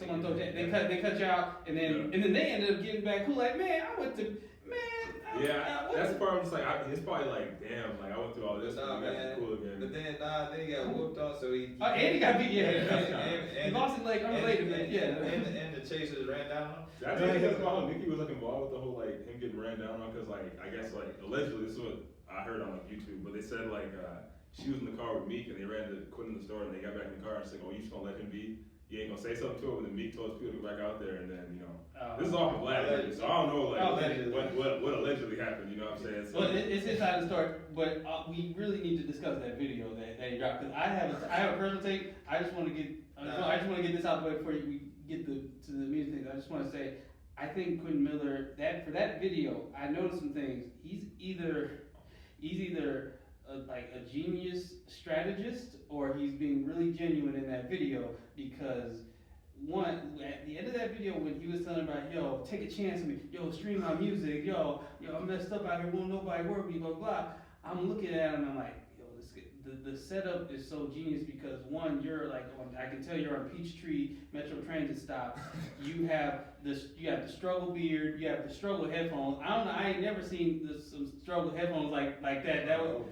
Speaker 3: someone told you they cut you out, and then they ended up getting back cool. I
Speaker 2: Yeah, that's the part I'm just like, it's probably like, damn, like I went through all this,
Speaker 1: Nah,
Speaker 2: and
Speaker 1: man.
Speaker 2: cool again.
Speaker 1: But then he got whooped on, so he.
Speaker 3: Oh, and he got beat. Yeah,
Speaker 1: and
Speaker 3: he lost his leg unrelated.
Speaker 1: And the chasers ran down on him.
Speaker 2: That's about how Nicki was like involved with the whole like him getting ran down on, because like I guess like allegedly this is what I heard on like YouTube, but they said like she was in the car with Meek and they ran to quit in the store and they got back in the car and said, oh, you just gonna let him be? You ain't gonna say something to him? And then Meek told people to go back out there, and then this is all from last year, so I don't know like what allegedly happened. You know what I'm saying? So,
Speaker 3: well, it's his side of the story, but we really need to discuss that video that he dropped, because I have a personal take. I just want to get this out the way before we get to the music things. I just want to say, I think Quentin Miller, for that video, I noticed some things. He's either like a genius strategist, or he's being really genuine in that video, because one, at the end of that video when he was telling about, yo, take a chance on me, yo, stream my music, yo, I messed up out here, won't nobody work me, blah, blah. I'm looking at him and I'm like, yo, the setup is so genius, because one, you're like, I can tell you're on Peachtree Metro Transit stop. You have the struggle beard, you have the struggle headphones. I don't know, I ain't never seen some struggle headphones like that. That was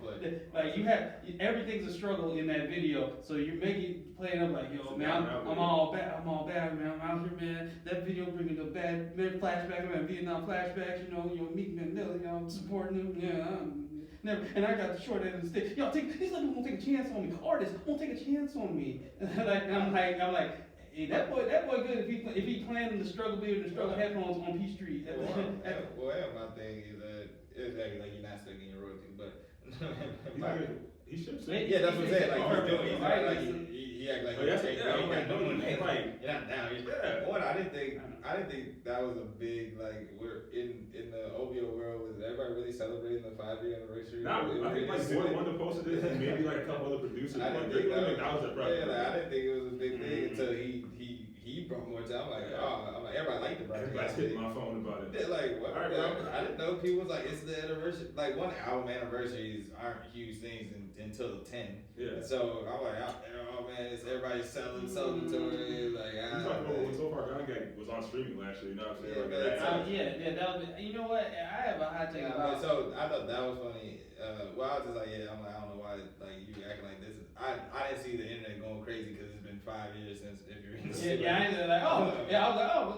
Speaker 3: like, you have everything's a struggle in that video. So you're playing up like, yo, man, I'm all bad, man. I'm out here, man. That video bringing the bad flashbacks, man, Vietnam flashbacks. Meek Mill, supporting him, Never, and I got the short end of the stick. Yo, these people won't take a chance on me. Artists won't take a chance on me. I'm like, hey, that boy good if he playing the struggle beard and the struggle headphones on Peachtree.
Speaker 1: My thing is that it's like you're not stuck in your royalties, but
Speaker 2: he should say.
Speaker 1: Yeah, that's what I'm saying. Like he act like
Speaker 2: you're
Speaker 1: not down. One, I didn't think that was a big we're in the OVO world. Was everybody really celebrating the 5-year anniversary?
Speaker 2: I think like one of the posted this, and maybe like a couple other producers. I didn't think that was a problem.
Speaker 1: I didn't think it was a big thing until he brought more time. I'm like, everybody liked the project.
Speaker 2: Everybody's hitting my phone about it.
Speaker 1: Yeah, what? Right, I didn't know people was like, it's the anniversary. Like, one album anniversaries aren't huge things until 10.
Speaker 2: Yeah.
Speaker 1: So I'm like, oh man, everybody's selling celebratory. Like,
Speaker 2: you talking about when So Far Gone Gang was on streaming last year, you know what I'm saying?
Speaker 3: That was, you know what? I have a hot take about.
Speaker 1: So I thought that was funny. Well, I was just like, I'm like, I don't know why you acting like this. I didn't see the internet going crazy because it's been 5 years since if you're in the city.
Speaker 3: I ain't like, I was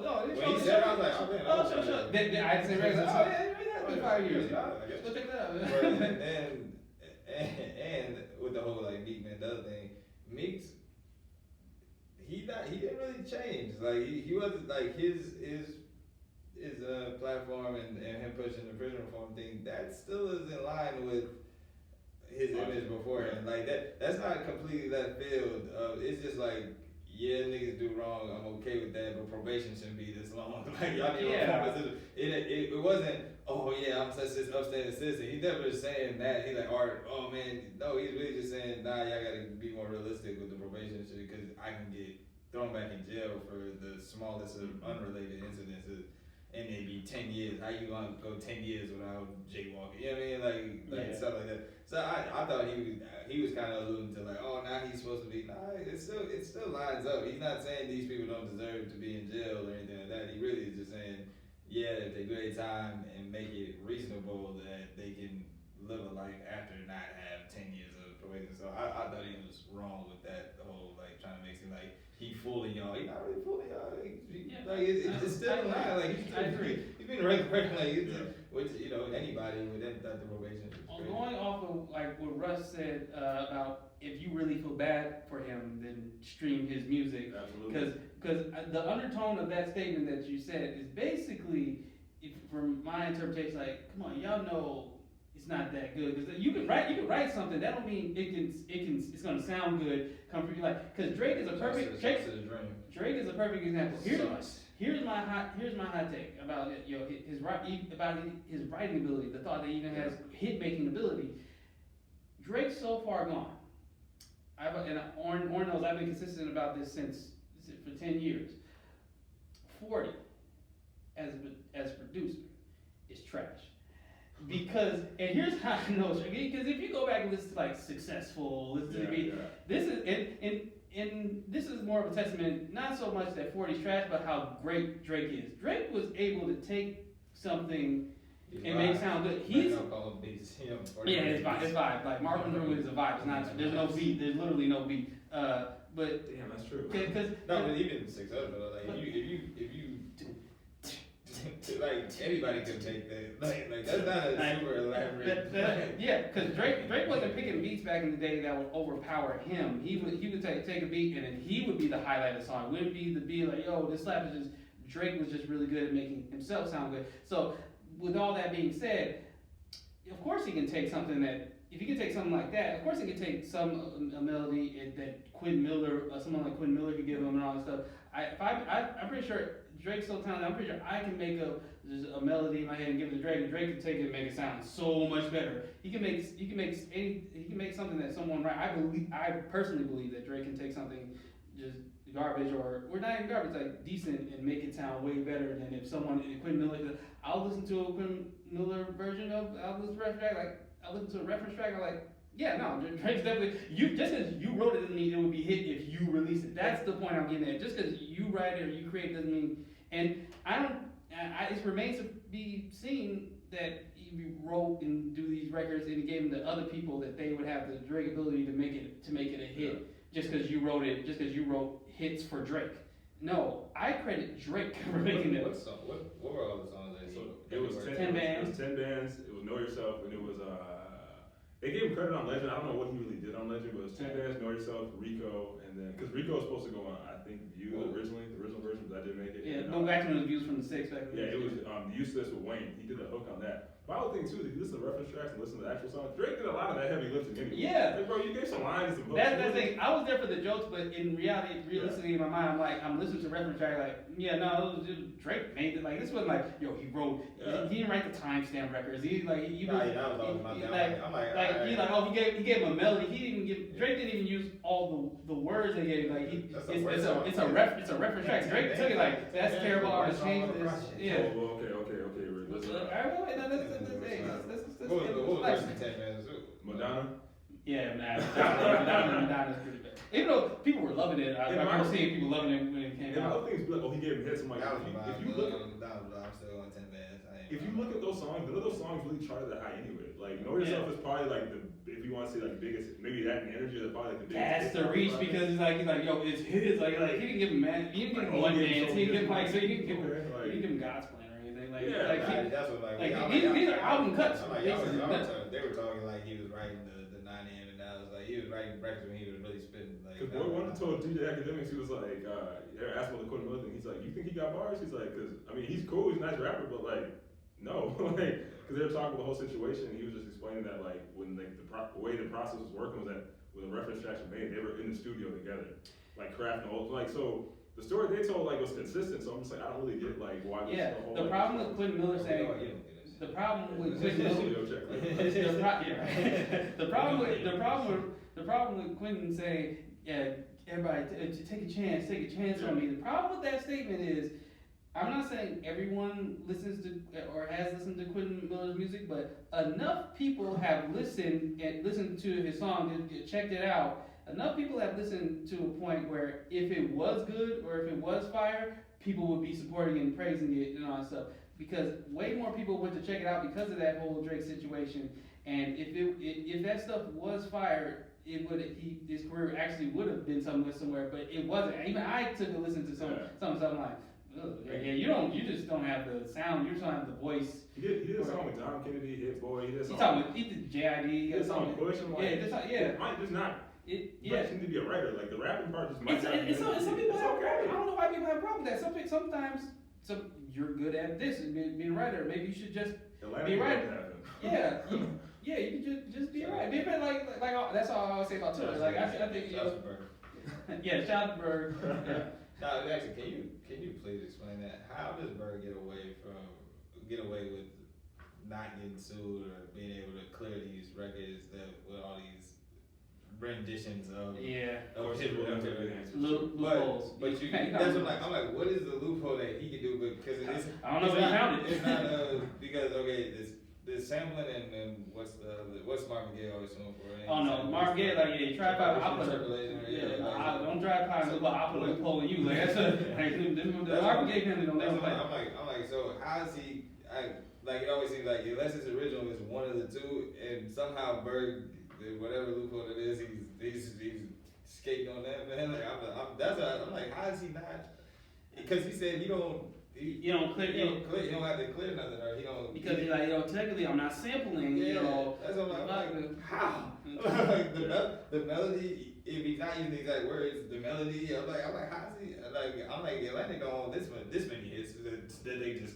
Speaker 3: like,
Speaker 1: when he said, I was like, oh man,
Speaker 3: sure. I just said, oh yeah, it has been 5 years.
Speaker 1: Let's go check that out. And with the whole Meek Man Dub thing, Meek's he didn't really change. Like he wasn't like his platform and him pushing the prison reform thing, that still is in line with his image beforehand. Like that's not completely left field. It's just like, yeah, niggas do wrong, I'm okay with that, but probation shouldn't be this long. Like y'all need reform. It wasn't, oh yeah, I'm such this upstanding citizen. He's never saying that. He's like, Art, oh man, no, he's really just saying, nah, y'all gotta be more realistic with the probation shit, because I can get thrown back in jail for the smallest of unrelated incidences, and it be 10 years. How you gonna go 10 years without jaywalking? You know what I mean? Like stuff like that. So I thought he was kind of alluding to like, oh, now he's supposed to be. Nah, it still lines up. He's not saying these people don't deserve to be in jail or anything like that. He really is just saying, yeah, if they do their time and make it reasonable that they can live a life after not have 10 years of probation. So I thought he was wrong with that whole trying to make it seem like he fooling y'all. He not really fooling y'all. It's still in line. I agree. He's been regular, which anybody with that the probation.
Speaker 3: Going off of what Russ said about if you really feel bad for him, then stream his music.
Speaker 2: Absolutely.
Speaker 3: Because the undertone of that statement that you said is basically, from my interpretation, come on, y'all know it's not that good. Because you can write something. That don't mean it's gonna sound good. Come from you because Drake is a perfect Drake is a perfect example. Here's my hot take about his writing ability. The thought that he even has hit making ability. Drake's So Far Gone. And Orrin knows I've been consistent about this for 10 years. 40 as a producer is trash. Because, and here's how I know, because if you go back and listen to Successful, this is more of a testament, not so much that 40's trash, but how great Drake is. Drake was able to take something It may sound good. He's
Speaker 1: call him beats.
Speaker 3: yeah, it's vibe. Like Marvin Brew is a vibe. It's not. There's no beat. There's literally no beat. But
Speaker 2: damn, that's true.
Speaker 3: Because
Speaker 1: no, but even 6 other like if you like anybody could take that. Like that's not a super elaborate.
Speaker 3: Yeah, because Drake wasn't picking beats back in the day that would overpower him. He would take a beat and then he would be the highlight of the song. It wouldn't be the beat like, yo, this slap is just Drake was just really good at making himself sound good. So with all that being said, of course he can take something that. If he can take something like that, of course he can take a melody that Quinn Miller, someone like Quinn Miller could give him and all that stuff. I'm pretty sure Drake's so talented. I'm pretty sure I can make just a melody in my head and give it to Drake, and Drake can take it and make it sound so much better. He can make something that someone right. I personally believe that Drake can take something just garbage or not even garbage, like decent, and make it sound way better than if Quinn Miller. I'll listen to a Quinn Miller version of I'll listen to a reference track, I'm like, yeah, no, Drake's definitely, just because you wrote it doesn't mean it would be hit if you release it. That's the point I'm getting at. Just because you write it or you create it doesn't mean, and it remains to be seen that you wrote and do these records and gave them to other people that they would have the Drake ability to make it a hit just because you wrote hits for Drake. No, I credit Drake for making them.
Speaker 1: What were all the songs that
Speaker 2: it was 10 bands. It was 10 bands. It was Know Yourself, and it was they gave him credit on Legend. I don't know what he really did on Legend, but it was 10 bands, Know Yourself, Rico, and then because Rico was supposed to go on, I think, View originally, the original version, but I didn't make it.
Speaker 3: Yeah, go back to the views from the 6 back then.
Speaker 2: Yeah, it was Useless with Wayne. He did the hook on that. But I would think too, if you listen to reference tracks and listen to the actual songs, Drake did a lot of that heavy lifting anyway.
Speaker 3: Yeah.
Speaker 2: Like, bro, you gave some lines and hooks.
Speaker 3: That's the thing. I was there for the jokes, but in reality, realistically, in my mind, I'm listening to reference track like, yeah, no, it was just Drake made it. Like, this wasn't like, yo, he wrote. He didn't write the timestamp records. He was like, he gave him a melody. Drake didn't even use all the words they gave. Like, it's a reference track. Drake took it like, that's terrible. I would change this. Yeah.
Speaker 2: Okay.
Speaker 1: What was the version of 10 bands?
Speaker 2: Madonna.
Speaker 3: Yeah, Madonna's pretty bad. Even though people were loving it, I remember seeing people loving it when it came out.
Speaker 2: Other things, like, he gave him hits. I'm like, if you look at,
Speaker 1: I'm still on 10 bands.
Speaker 2: If you look at those songs, none of those songs really charted that high anyway. Like, Know Yourself is probably like if you want to say like the biggest, maybe that and Energy is probably like the biggest.
Speaker 3: That's the reach because he's like, yo, it's his. Like he didn't give him he didn't give him one dance. He didn't give him he didn't give him God's Plan or anything.
Speaker 1: That's what
Speaker 3: these are album cuts.
Speaker 1: They were talking like he was writing the 9 AM and I was like he was writing records when he was really spitting.
Speaker 2: Because boy, one told DJ Academics, he was like, they asked about the Quinn Miller thing. He's like, you think he got bars? He's like, because I mean, he's cool, he's a nice rapper, but like, no, like, because they were talking about the whole situation. And he was just explaining that like when like the way the process was working was that when the reference tracks were made, they were in the studio together, like crafting all like so. The story they told like was consistent, so I'm just like I don't really get like why.
Speaker 3: The problem with Quinn Miller saying the problem with Quinn Miller the problem with Quentin saying everybody take a chance on me. The problem with that statement is I'm not saying everyone listens to or has listened to Quentin Miller's music, but enough people have listened to his song, checked it out. Enough people have listened to a point where if it was good or if it was fire, people would be supporting and praising it and all that stuff. Because way more people went to check it out because of that whole Drake situation. And if that stuff was fire, his career actually would have been somewhere, but it wasn't. Even I took a listen to something like, you just don't have the sound. You just don't have the voice.
Speaker 2: He did a song with Dom Kennedy, Hit Boy.
Speaker 3: He did JID. He
Speaker 2: did a song with Push. It might just not. He need to be a writer. Like the rapping part just might not.
Speaker 3: Some people have. I don't know why people have a problem with that. Sometimes you're good at this and being a writer. Maybe you should just be a writer. Yeah, you can just be a writer. Be a bit like that's all I always say about Twitter. Like I think yeah, shout out to Berg.
Speaker 1: Now, actually, can you please explain that? How does Berg get away with not getting sued or being able to clear these records with all these renditions of his loopholes? But that's what I'm like. What is the loophole that he can do? Because
Speaker 3: I don't know if he found it.
Speaker 1: It's not because this sampling and what's Marvin Gaye always known for?
Speaker 3: Oh no, Marvin Gaye you try to I'll put don't drive by and look I'll put a loophole in you. Like that's the Marvin Gaye family don't never play.
Speaker 1: I'm like, so how is he? like it always seems like unless it's original, it's one of the two, and somehow Berg, whatever loophole it is, he's skating on that, man. Like I'm like, how is he not? Because he said he don't clear, he don't have to clear nothing, or he don't.
Speaker 3: Because he's like, technically I'm not sampling,
Speaker 1: That's what I'm like, how? Like the melody, if he's not using the exact words, the melody, I'm like, how is he? I'm like, Atlantic don't own this many hits that they just,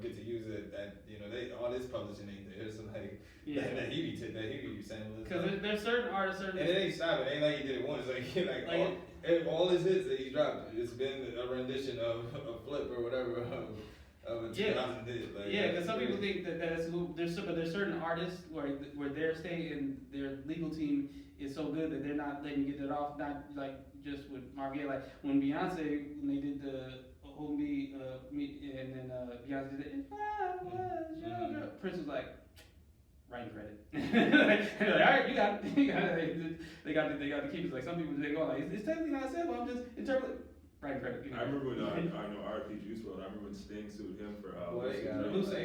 Speaker 1: get to use it. That they all this publishing ain't there. So like that he be sampling.
Speaker 3: Because there's certain artists,
Speaker 1: and it ain't stopping. It ain't like he did it once. Like all his hits that he dropped, it's been a rendition of a flip or whatever of a 2000 hit. Like,
Speaker 3: because some people think that there's certain artists where their state and their legal team is so good that they're not letting you get that off. Not like just with Marvin Gaye. Like when Beyonce, when they did the Hold Me, and then Beyonce did it. If I was your girl, Prince was like, writing credit. They're like, all right, you got it. They got to keep it. Like some people they go like, it's technically not a sample. I'm just interpreting. Writing credit.
Speaker 2: I remember when I know RP Juice WRLD. I remember when Sting sued him for
Speaker 1: they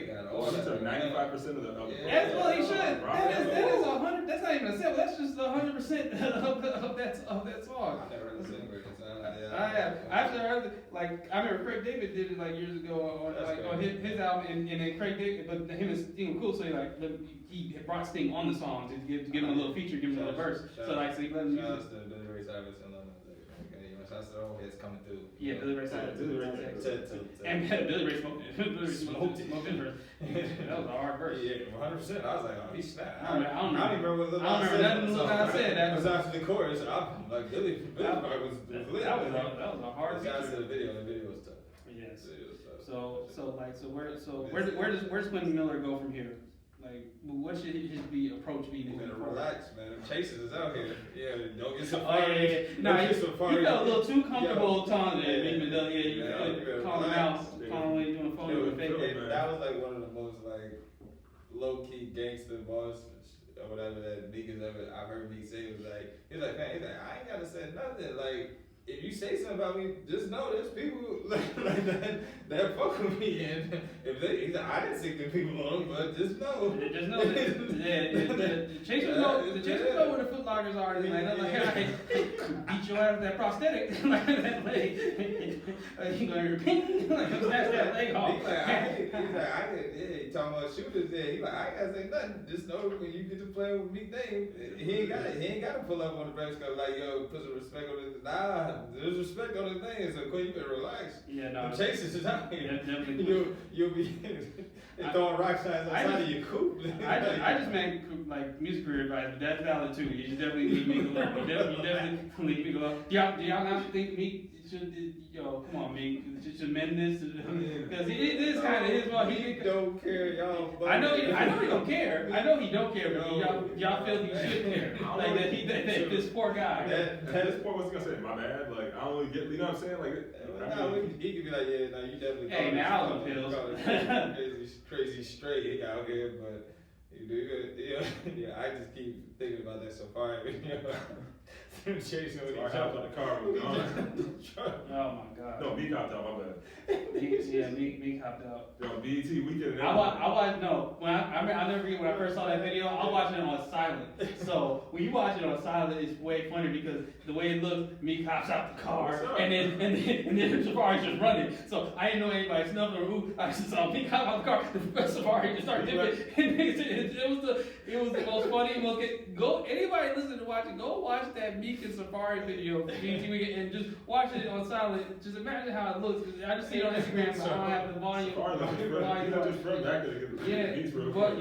Speaker 1: got all
Speaker 2: he took 95% of the.
Speaker 3: That's what he should. That is 100. That's not even a sample. That's just 100% of that song.
Speaker 1: I never heard the same version.
Speaker 3: I have. I actually heard I remember Craig David did it like years ago on his album, and then Craig David, but him and Sting were cool, so he brought Sting on the song to give him a little feature, give him a little verse. So he let him use it.
Speaker 1: Shouts to Billy Ray Cyrus and shouts to all hits coming through.
Speaker 3: Yeah, Billy Ray Cyrus. And Billy Ray smoked it. Billy Ray smoked it first. That was a hard verse.
Speaker 1: Yeah, 100%. I was like, oh, he snapped.
Speaker 3: I don't
Speaker 1: remember what Lil Nas said.
Speaker 3: I don't remember nothing Lil Nas said.
Speaker 1: That was after the chorus. I'm like, Billy part was lit.
Speaker 3: That was a hard feature.
Speaker 1: Shouts to the video. The video was tough.
Speaker 3: Yes. So where does Quentin Miller go from here? Like, what should his approach be?
Speaker 1: You better relax, man. Them chasers is out here. Yeah, don't get so
Speaker 3: Oh,
Speaker 1: far.
Speaker 3: yeah. No, he felt a little too comfortable telling it. You calm him out, calm when he's doing phone with fake.
Speaker 1: That was like one of the most low key gangster bars or whatever that Meek has ever. I've heard Meek say was like, he's like, I ain't gotta say nothing. Like, if you say something about me, just know there's people like that fuck with me, and if he's like, I didn't stick the people on, but just know.
Speaker 3: Just know that, the chasers know where the Foot Lockers are. And beat your ass with that prosthetic, like that leg. You gonna ping, snatch that leg off.
Speaker 1: He talking about shooters. He like, I ain't gotta say nothing. Just know when you get to play with Meek name, he ain't gotta pull up on the breast cup like, yo, put some respect on it. Nah. There's respect on the thing, so Quinn, you better relax.
Speaker 3: Yeah, no.
Speaker 1: The chasers is out here.
Speaker 3: Definitely.
Speaker 1: You'll be throwing rock signs outside of your coop.
Speaker 3: I just meant like music career advice, but that's valid too. You should definitely leave Meek alone. You definitely leave Meek alone. Do y'all not think Meek should, come on, Meek, should mend this? Because it is kind of his fault.
Speaker 1: He don't care, y'all.
Speaker 3: I know he don't care. I know he don't care, but y'all feel he should care. Like that this poor guy.
Speaker 2: This poor, what's he gonna say? My bad. Like I don't really get. You know what I'm saying? Like
Speaker 1: he could be like, yeah, no, you definitely.
Speaker 3: Hey, now I'll pills.
Speaker 1: Crazy straight out here, but I just keep thinking about that so far. Chasing with each other.
Speaker 2: The car was gone.
Speaker 3: Oh my god.
Speaker 2: No, Meek hopped out. My bad.
Speaker 3: Meek hopped out.
Speaker 2: Yo, BET weekend.
Speaker 3: I'll never forget when I first saw that video. I was watching it on silent. So when you watch it on silent, it's way funnier because the way it looks, Meek hops out the car, and then Safari's just running. So I didn't know anybody snuffing or who. I just saw Meek hop out the car. The Safari just started dipping. And it was the most funny. Anybody listening to watch it, go watch that Meek and Safari video for BET Weekend and just watch it on silent. Just imagine how it looks. I just see it on Instagram, but I don't have the volume.
Speaker 2: Just run back there to get the beats real quick.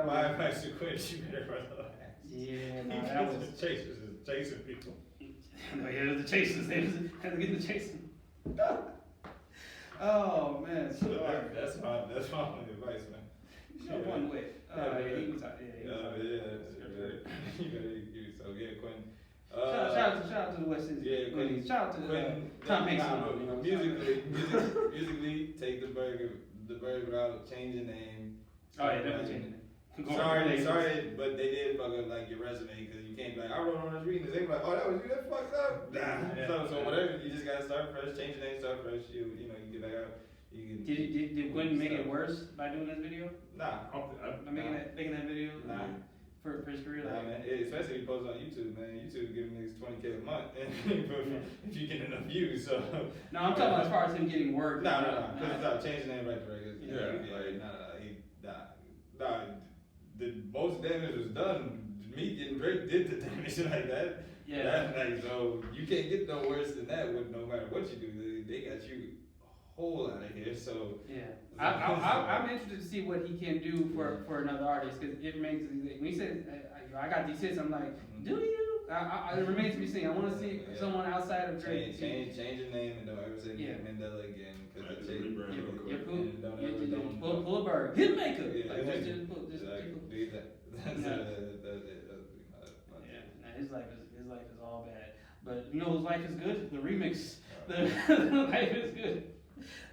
Speaker 1: My advice to Quinn, you better relax.
Speaker 3: Yeah, that was
Speaker 1: chasers chasing people.
Speaker 3: It was the chasers. They had to get the chasing. Oh man,
Speaker 1: that's my advice, man.
Speaker 3: One way. He was out.
Speaker 1: Quinn.
Speaker 3: Shout out to the West Indies.
Speaker 1: Yeah, Quinn.
Speaker 3: Shout out to Tom Hanks.
Speaker 1: Musically, take the Berg route, change the name.
Speaker 3: Oh yeah, definitely change the name.
Speaker 1: Sorry, but they did fuck up like your resume because you can't be like, I wrote on this reading. They be like, oh, that was you. That fucked up. Nah. So whatever, you just gotta start fresh, change your name, start fresh. You get back out. you can.
Speaker 3: Did Gwen make it worse by doing this video?
Speaker 1: Nah.
Speaker 3: By making that video?
Speaker 1: Nah.
Speaker 3: For his career?
Speaker 1: Nah, man. Especially if you post on YouTube, man. YouTube giving niggas $20K a month if you get enough views. So.
Speaker 3: No, I'm talking about as far as him getting work.
Speaker 1: No. Because changing the name right to records.
Speaker 2: Yeah.
Speaker 1: Nah. The most damage was done. Me and Drake did the damage like that.
Speaker 3: Yeah.
Speaker 1: That night, so you can't get no worse than that with no matter what you do. They got you a whole out of here. So
Speaker 3: yeah, I'm interested to see what he can do for another artist because it remains. When he said I got these hits, I'm like, do you? It remains to be seen. I want to see someone outside of Drake.
Speaker 1: Change your name and don't ever say Mandela again. Because
Speaker 3: pull a bird. Hitmaker.
Speaker 1: Yeah,
Speaker 3: Like,
Speaker 1: just
Speaker 3: do that. His life is all bad. But you know whose life is good? The remix. The Life is Good.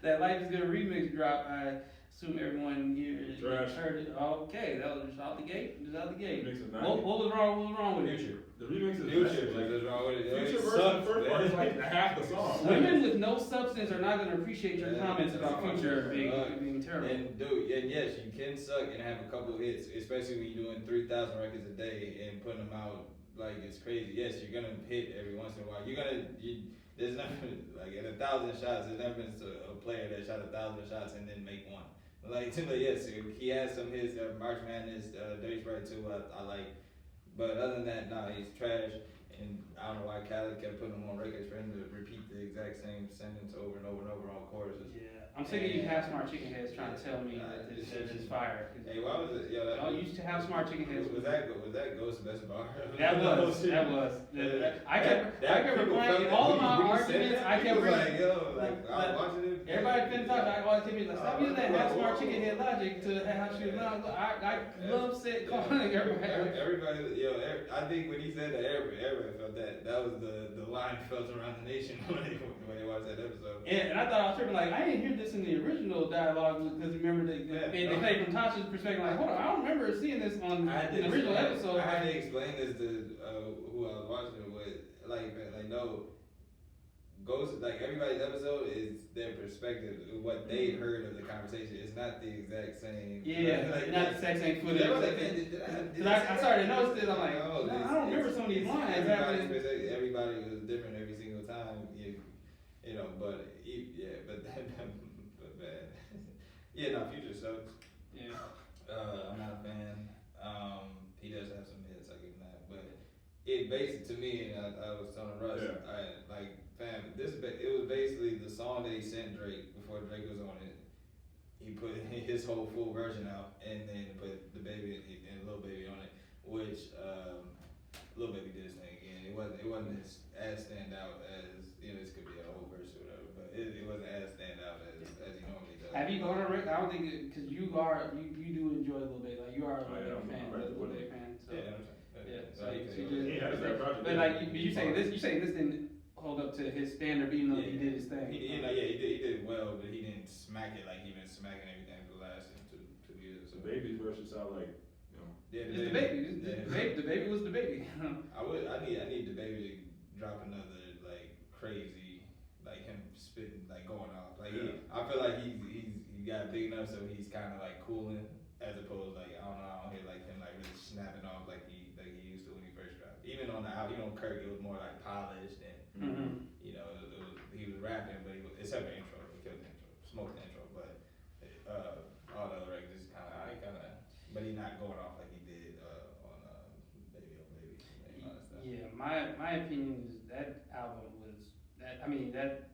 Speaker 3: That Life is Good remix drop. I assume everyone here heard it. Okay, that was just out the gate. What was wrong with
Speaker 1: Future.
Speaker 2: The remix is
Speaker 1: Future. Like, what's wrong with it?
Speaker 2: Future version the first part is like half the song.
Speaker 3: Women with no substance are not going to appreciate your comments about Future being terrible.
Speaker 1: And yes, you can suck and have a couple hits, especially when you're doing 3,000 records a day and putting them out like it's crazy. Yes, you're gonna hit every once in a while. There's never like in 1,000 shots. There's never been a player that shot 1,000 shots and then make one. Like Timber, yes, he has some hits. March Madness, Dirty Sprite 2, I like. But other than that, nah, he's trash. And I don't know why Khaled kept putting him on records for him to repeat the exact same sentence over and over and over on choruses.
Speaker 3: Yeah, I'm sick of you half smart chicken heads trying to tell me that this shit is fire.
Speaker 1: Hey, why was it? Yo,
Speaker 3: y'all used to have smart chicken heads.
Speaker 1: Was that Ghost Best Bar?
Speaker 3: That was. I kept replying all of my arguments. I kept
Speaker 1: like, yo, like I was watching it.
Speaker 3: Everybody been talking. I always tell me like, stop using that half smart chicken head logic to how she was. I love calling everybody.
Speaker 1: Everybody, yo, I think when he said that, everybody felt that. That was the line felt around the nation when they watched that episode.
Speaker 3: Yeah, and I thought I was tripping. Like I didn't hear this in the original dialogue because remember they played from Tasha's perspective. Like, hold on, I don't remember seeing this on the original episode.
Speaker 1: I had to explain this to who I was watching it with. Like no. Ghost, like everybody's episode is their perspective, what they heard of the conversation. It's not the exact same.
Speaker 3: Yeah,
Speaker 1: like,
Speaker 3: not the exact same footage. I started to notice it. I'm like, no, I don't remember some of these lines.
Speaker 1: Everybody was different every single time. You know, but bad. Yeah, no, Future sucks.
Speaker 3: Yeah.
Speaker 1: I'm not a fan. He does have some hits, I give him that, but it basically to me, and I was telling Russ, it was basically the song that he sent Drake before Drake was on it. He put his whole full version out and then put the baby and Lil Baby on it, which Lil Baby did his thing again. It wasn't as stand out as this could be a whole verse or whatever, but it wasn't as stand out as he normally does.
Speaker 3: Have you gone on Rick? I don't think because you do enjoy Lil Baby, like you are a Lil Baby fan, Lil Baby fan. So so but like you saying this didn't hold up to his standard, even though he did his thing.
Speaker 1: He did well, but he didn't smack it like he been smacking everything for the last two years. So
Speaker 2: Baby's version sound like,
Speaker 3: it's the baby. The baby was the baby.
Speaker 1: I need the baby to drop another like crazy, like him spitting, like going off. Like I feel like he got big enough so he's kind of like cooling, as opposed like I don't hear like him like really snapping off like he used to when he first dropped. Even on the album, Kirk, it was more like polished and. He was rapping, but except for the intro, he killed the intro, smoked the intro, but all the other records but he's not going off like he did on Baby Oh Baby and all that stuff.
Speaker 3: Yeah, my opinion is that album was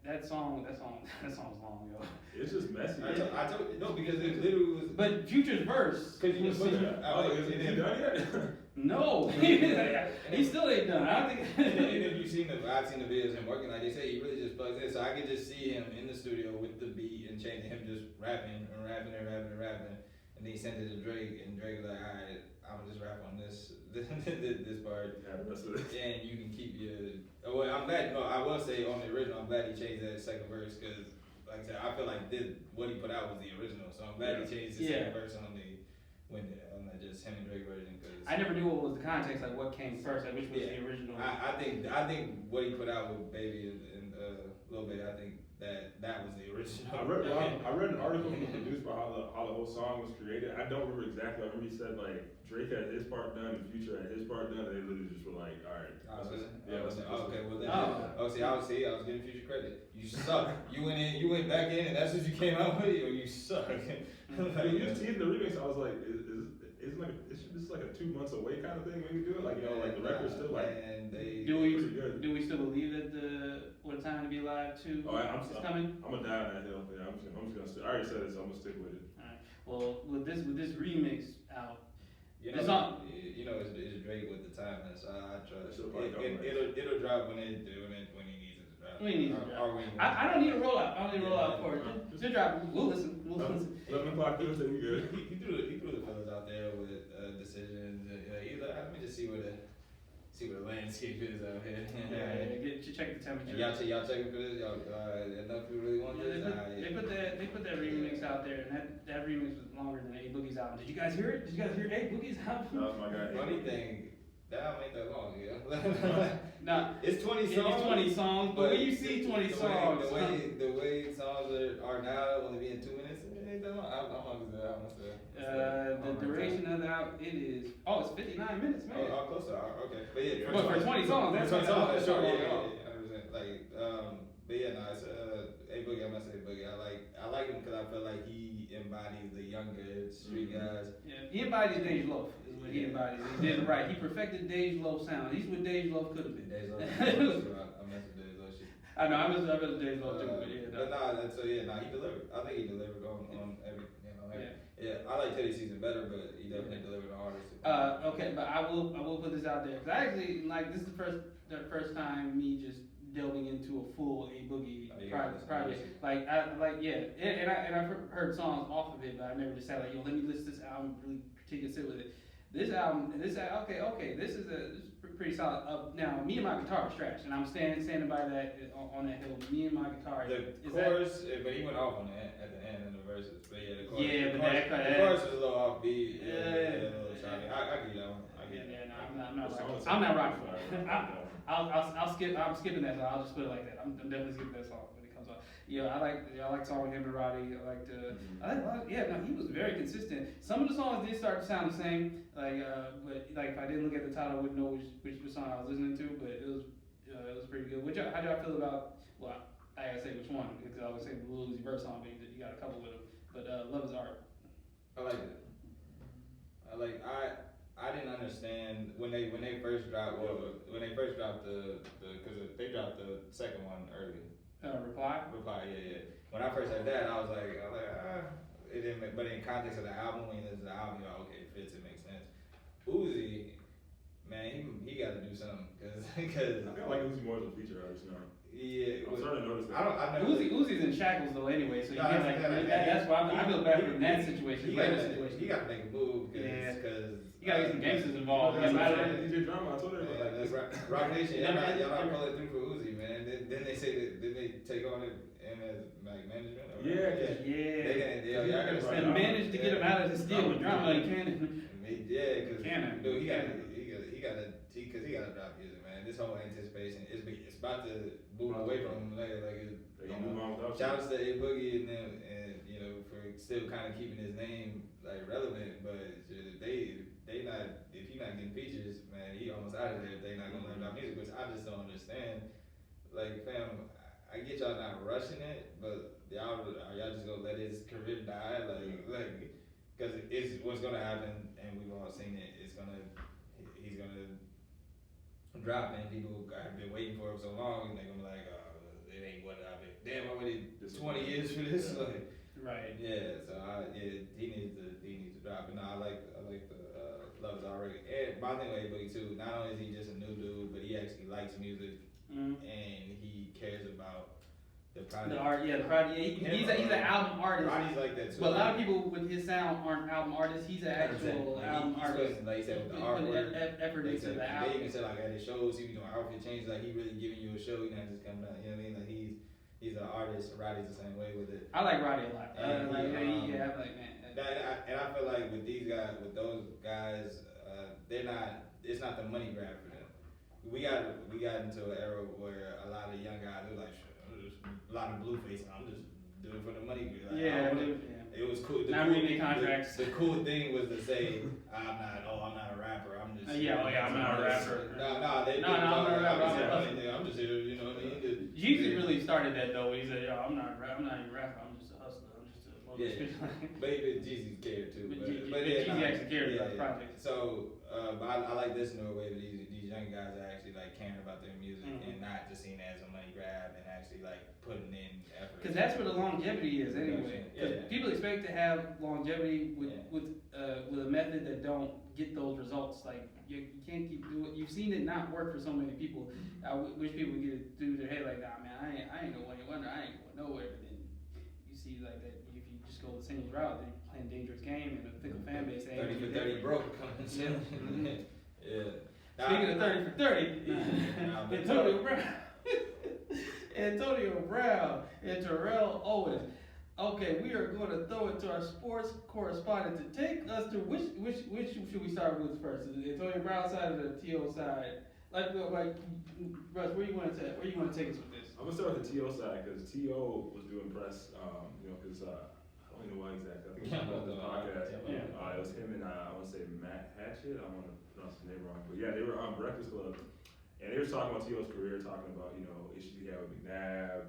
Speaker 3: that song was long, yo.
Speaker 2: It's just messy.
Speaker 1: I told you, no, because it literally was.
Speaker 3: But Future's verse.
Speaker 1: Because you was
Speaker 2: is he done yet?
Speaker 3: No, he still ain't done. I don't think.
Speaker 1: And if I've seen the videos of him working, like they say, he really just plugs in. So I could just see him in the studio with the beat and changing him just rapping, and then he sent it to Drake, and Drake was like, all right, I'm gonna just rap on this part.
Speaker 2: Yeah, the rest of it.
Speaker 1: And you can keep your. Well, I'm glad. No, I will say on the original, I'm glad he changed that second verse because, like I said, I feel like what he put out was the original. So I'm glad he changed the second verse on just him and Drake version. Cause
Speaker 3: I never knew what was the context, like what came first, like which was the original.
Speaker 1: I think what he put out with Baby and Lil Baby, I think that was the original.
Speaker 2: I read an article produced by how the whole song was created. I don't remember exactly. I remember he said like Drake had his part done and Future had his part done, and they literally just were like, all right.
Speaker 1: Okay, well then, I was giving Future credit. You suck. You went back in, and that's what you came out with. Or you suck.
Speaker 2: Like, you see the remix, I was like, is this like a 2 months away kind of thing when you do it? Like, you know, like the record's still like, pretty good.
Speaker 3: Do we still believe that the What a Time to Be Alive 2 is coming?
Speaker 2: I'm gonna die on that hill. Yeah, I'm just gonna. I already said it, so I'm gonna stick with it.
Speaker 3: Alright. Well, with this remix out,
Speaker 1: it's Drake with the timeless. I trust. It'll drop when he needs it to drop.
Speaker 3: When he needs it to drop. I don't need a rollout. I don't need a rollout for it. Just drop. We'll listen.
Speaker 2: 11 o'clock Tuesday, we good.
Speaker 1: He threw the fellas out there with decisions. He's like, let me just see where the landscape is out here.
Speaker 3: Check the temperature.
Speaker 1: Y'all checking for this? Enough people really want this?
Speaker 3: They put that remix out there, and that remix was longer than A Boogie's album. Did you guys hear it? Did you guys hear A Boogie's album?
Speaker 2: That was my guy.
Speaker 1: Funny thing, that album ain't that long, yeah.
Speaker 3: Nah,
Speaker 1: it's 20 songs.
Speaker 3: It's 20 songs, but when you see 20 songs,
Speaker 1: the way songs are now only being 2 minutes, it ain't that long. How long is the album?
Speaker 3: The duration of the album, it's 59 minutes, man.
Speaker 1: Oh, close to okay. But yeah,
Speaker 3: but for 20 songs, that's
Speaker 1: 20 songs.
Speaker 3: that's
Speaker 1: Sure,
Speaker 3: long.
Speaker 1: But yeah, no, it's A Boogie. I'm not saying Boogie. I like him because I feel like he embodies the younger street guys.
Speaker 3: Yeah, he embodies Dej Loaf. Is what he embodies. He did it right. He perfected Dej Loaf sound. He's what Dej Loaf could have been.
Speaker 1: Dej Loaf. I mess with Dej Loaf shit.
Speaker 3: I know. I miss Dej Loaf too. But yeah,
Speaker 1: he delivered. I think he delivered on every. Yeah, I like Teddy Season better, but he definitely delivered on artists.
Speaker 3: Okay, but I will put this out there because I actually this is the first time me just delving into a full A Boogie project. And I've heard songs off of it, but I never just said let me list this album, really take a sit with it. This album, this is pretty solid. Now, me and my guitar is trash, and I'm standing by that on that hill. Me and my guitar.
Speaker 1: The chorus, but he went off on that at the end in the verses. But yeah, the chorus.
Speaker 3: Yeah,
Speaker 1: the chorus is a little offbeat. Yeah, a little choppy. I get that one.
Speaker 3: I'm not rocking with it. I'll skip. I'm skipping that song. I'll just put it like that. I'm definitely skipping that song when it comes on. I like song with him and Roddy. He was very consistent. Some of the songs did start to sound the same. But if I didn't look at the title, I wouldn't know which song I was listening to. But it was pretty good. How do I feel about? Well, I gotta say which one because I was saying the Lil Uzi Vert song, but you got a couple with him. But Love Is Art.
Speaker 1: I like it. I didn't understand when they first dropped the because they dropped the second one early.
Speaker 3: Reply,
Speaker 1: yeah. When I first heard that, I was like, it didn't make, but in context of the album, when you listen to the album, you're like, okay, it fits, it makes sense. Uzi, man, he got to do something because
Speaker 2: I feel like Uzi more as a feature artist now.
Speaker 1: Yeah,
Speaker 2: I'm starting to notice that.
Speaker 3: Uzi's in shackles though anyway, so you can't that's why I feel bad for that situation.
Speaker 1: He got to make a move because
Speaker 3: you got to get some gangsters involved.
Speaker 2: DJ Drama, I told everybody.
Speaker 1: Rock Nation, y'all not pulling through for Uzi, man. Then they say that they take on it and as like management.
Speaker 3: And managed to get him out of his deal with Drama and Cannon.
Speaker 1: Yeah, because he got to drop music, man. This whole anticipation, it's about to move away from him later. Shout out to A Boogie and for still kind of keeping his name relevant, but they not, if he not getting features, man, he almost out of there if they not gonna learn about music, which I just don't understand. Fam, I get y'all not rushing it, but y'all just gonna let his career die, because it's what's gonna happen, and we've all seen it. He's gonna drop, and people have been waiting for him so long, and they're gonna be like, it ain't what I've been. Damn, I waited 20 years for this.
Speaker 3: Right.
Speaker 1: Yeah. So he needs to drop. And I like the Love Is Already. And my thing with A Boogie too. Not only is he just a new dude, but he actually likes music, and he cares about the project.
Speaker 3: The art, the project. He's an album artist.
Speaker 1: Roddy's like that too.
Speaker 3: But a lot of people with his sound aren't album artists. He's an actual album artist.
Speaker 1: Like he said, with the artwork,
Speaker 3: effort into the album.
Speaker 1: They even said at his shows, he be doing outfit changes. He really giving you a show. He not just coming out. You know what I mean? He's an artist. Roddy's the same way with it.
Speaker 3: I like Roddy a lot.
Speaker 1: I'm like,
Speaker 3: man.
Speaker 1: And I feel like with those guys, they're not. It's not the money grab for them. We got into an era where a lot of young guys were like, a lot of blue face. I'm just doing it for the money. Like,
Speaker 3: Yeah,
Speaker 1: it was cool.
Speaker 3: Not reading contracts.
Speaker 1: The cool thing was to say, I'm not a rapper. I'm just
Speaker 3: I'm not a rapper.
Speaker 1: I'm not
Speaker 3: a rapper.
Speaker 1: I'm just here, you know what I mean?
Speaker 3: Jeezy really started that though. He said, "Yo, I'm not even a rapper. I'm just a hustler. I'm just a motivational."
Speaker 1: But Jeezy cared too. But
Speaker 3: Jeezy actually cared about the project.
Speaker 1: So, but I like this new way that these young guys are actually like caring about their music and not just seeing it as a money grab and actually like putting in effort.
Speaker 3: Because that's where the longevity is anyway. Because people expect to have longevity with a method that don't get those results. Like you can't keep doing. You've seen it not work for so many people. I wish people would get it through their head like, nah, man, I ain't no one wonder. I ain't going nowhere. But then you see like that. If you just go the same route, then you're playing a dangerous game and a fickle fan base.
Speaker 1: 30 for 30 broke coming soon.
Speaker 3: Speaking of 30 for 30, Antonio Brown and Terrell Owens. Okay, we are going to throw it to our sports correspondent to take us through which should we start with first? Is it Antonio Brown side or the T.O. side? Like Russ, where you want to take us with this?
Speaker 2: I'm gonna start with the T.O. side because T.O. was doing press, because I don't even know why exactly. I think it was on the podcast. It was him and I want to say Matt Hatchett. I don't want to pronounce his name wrong, but yeah, they were on Breakfast Club. And they were talking about T.O.'s career, talking about, issues he had with McNabb,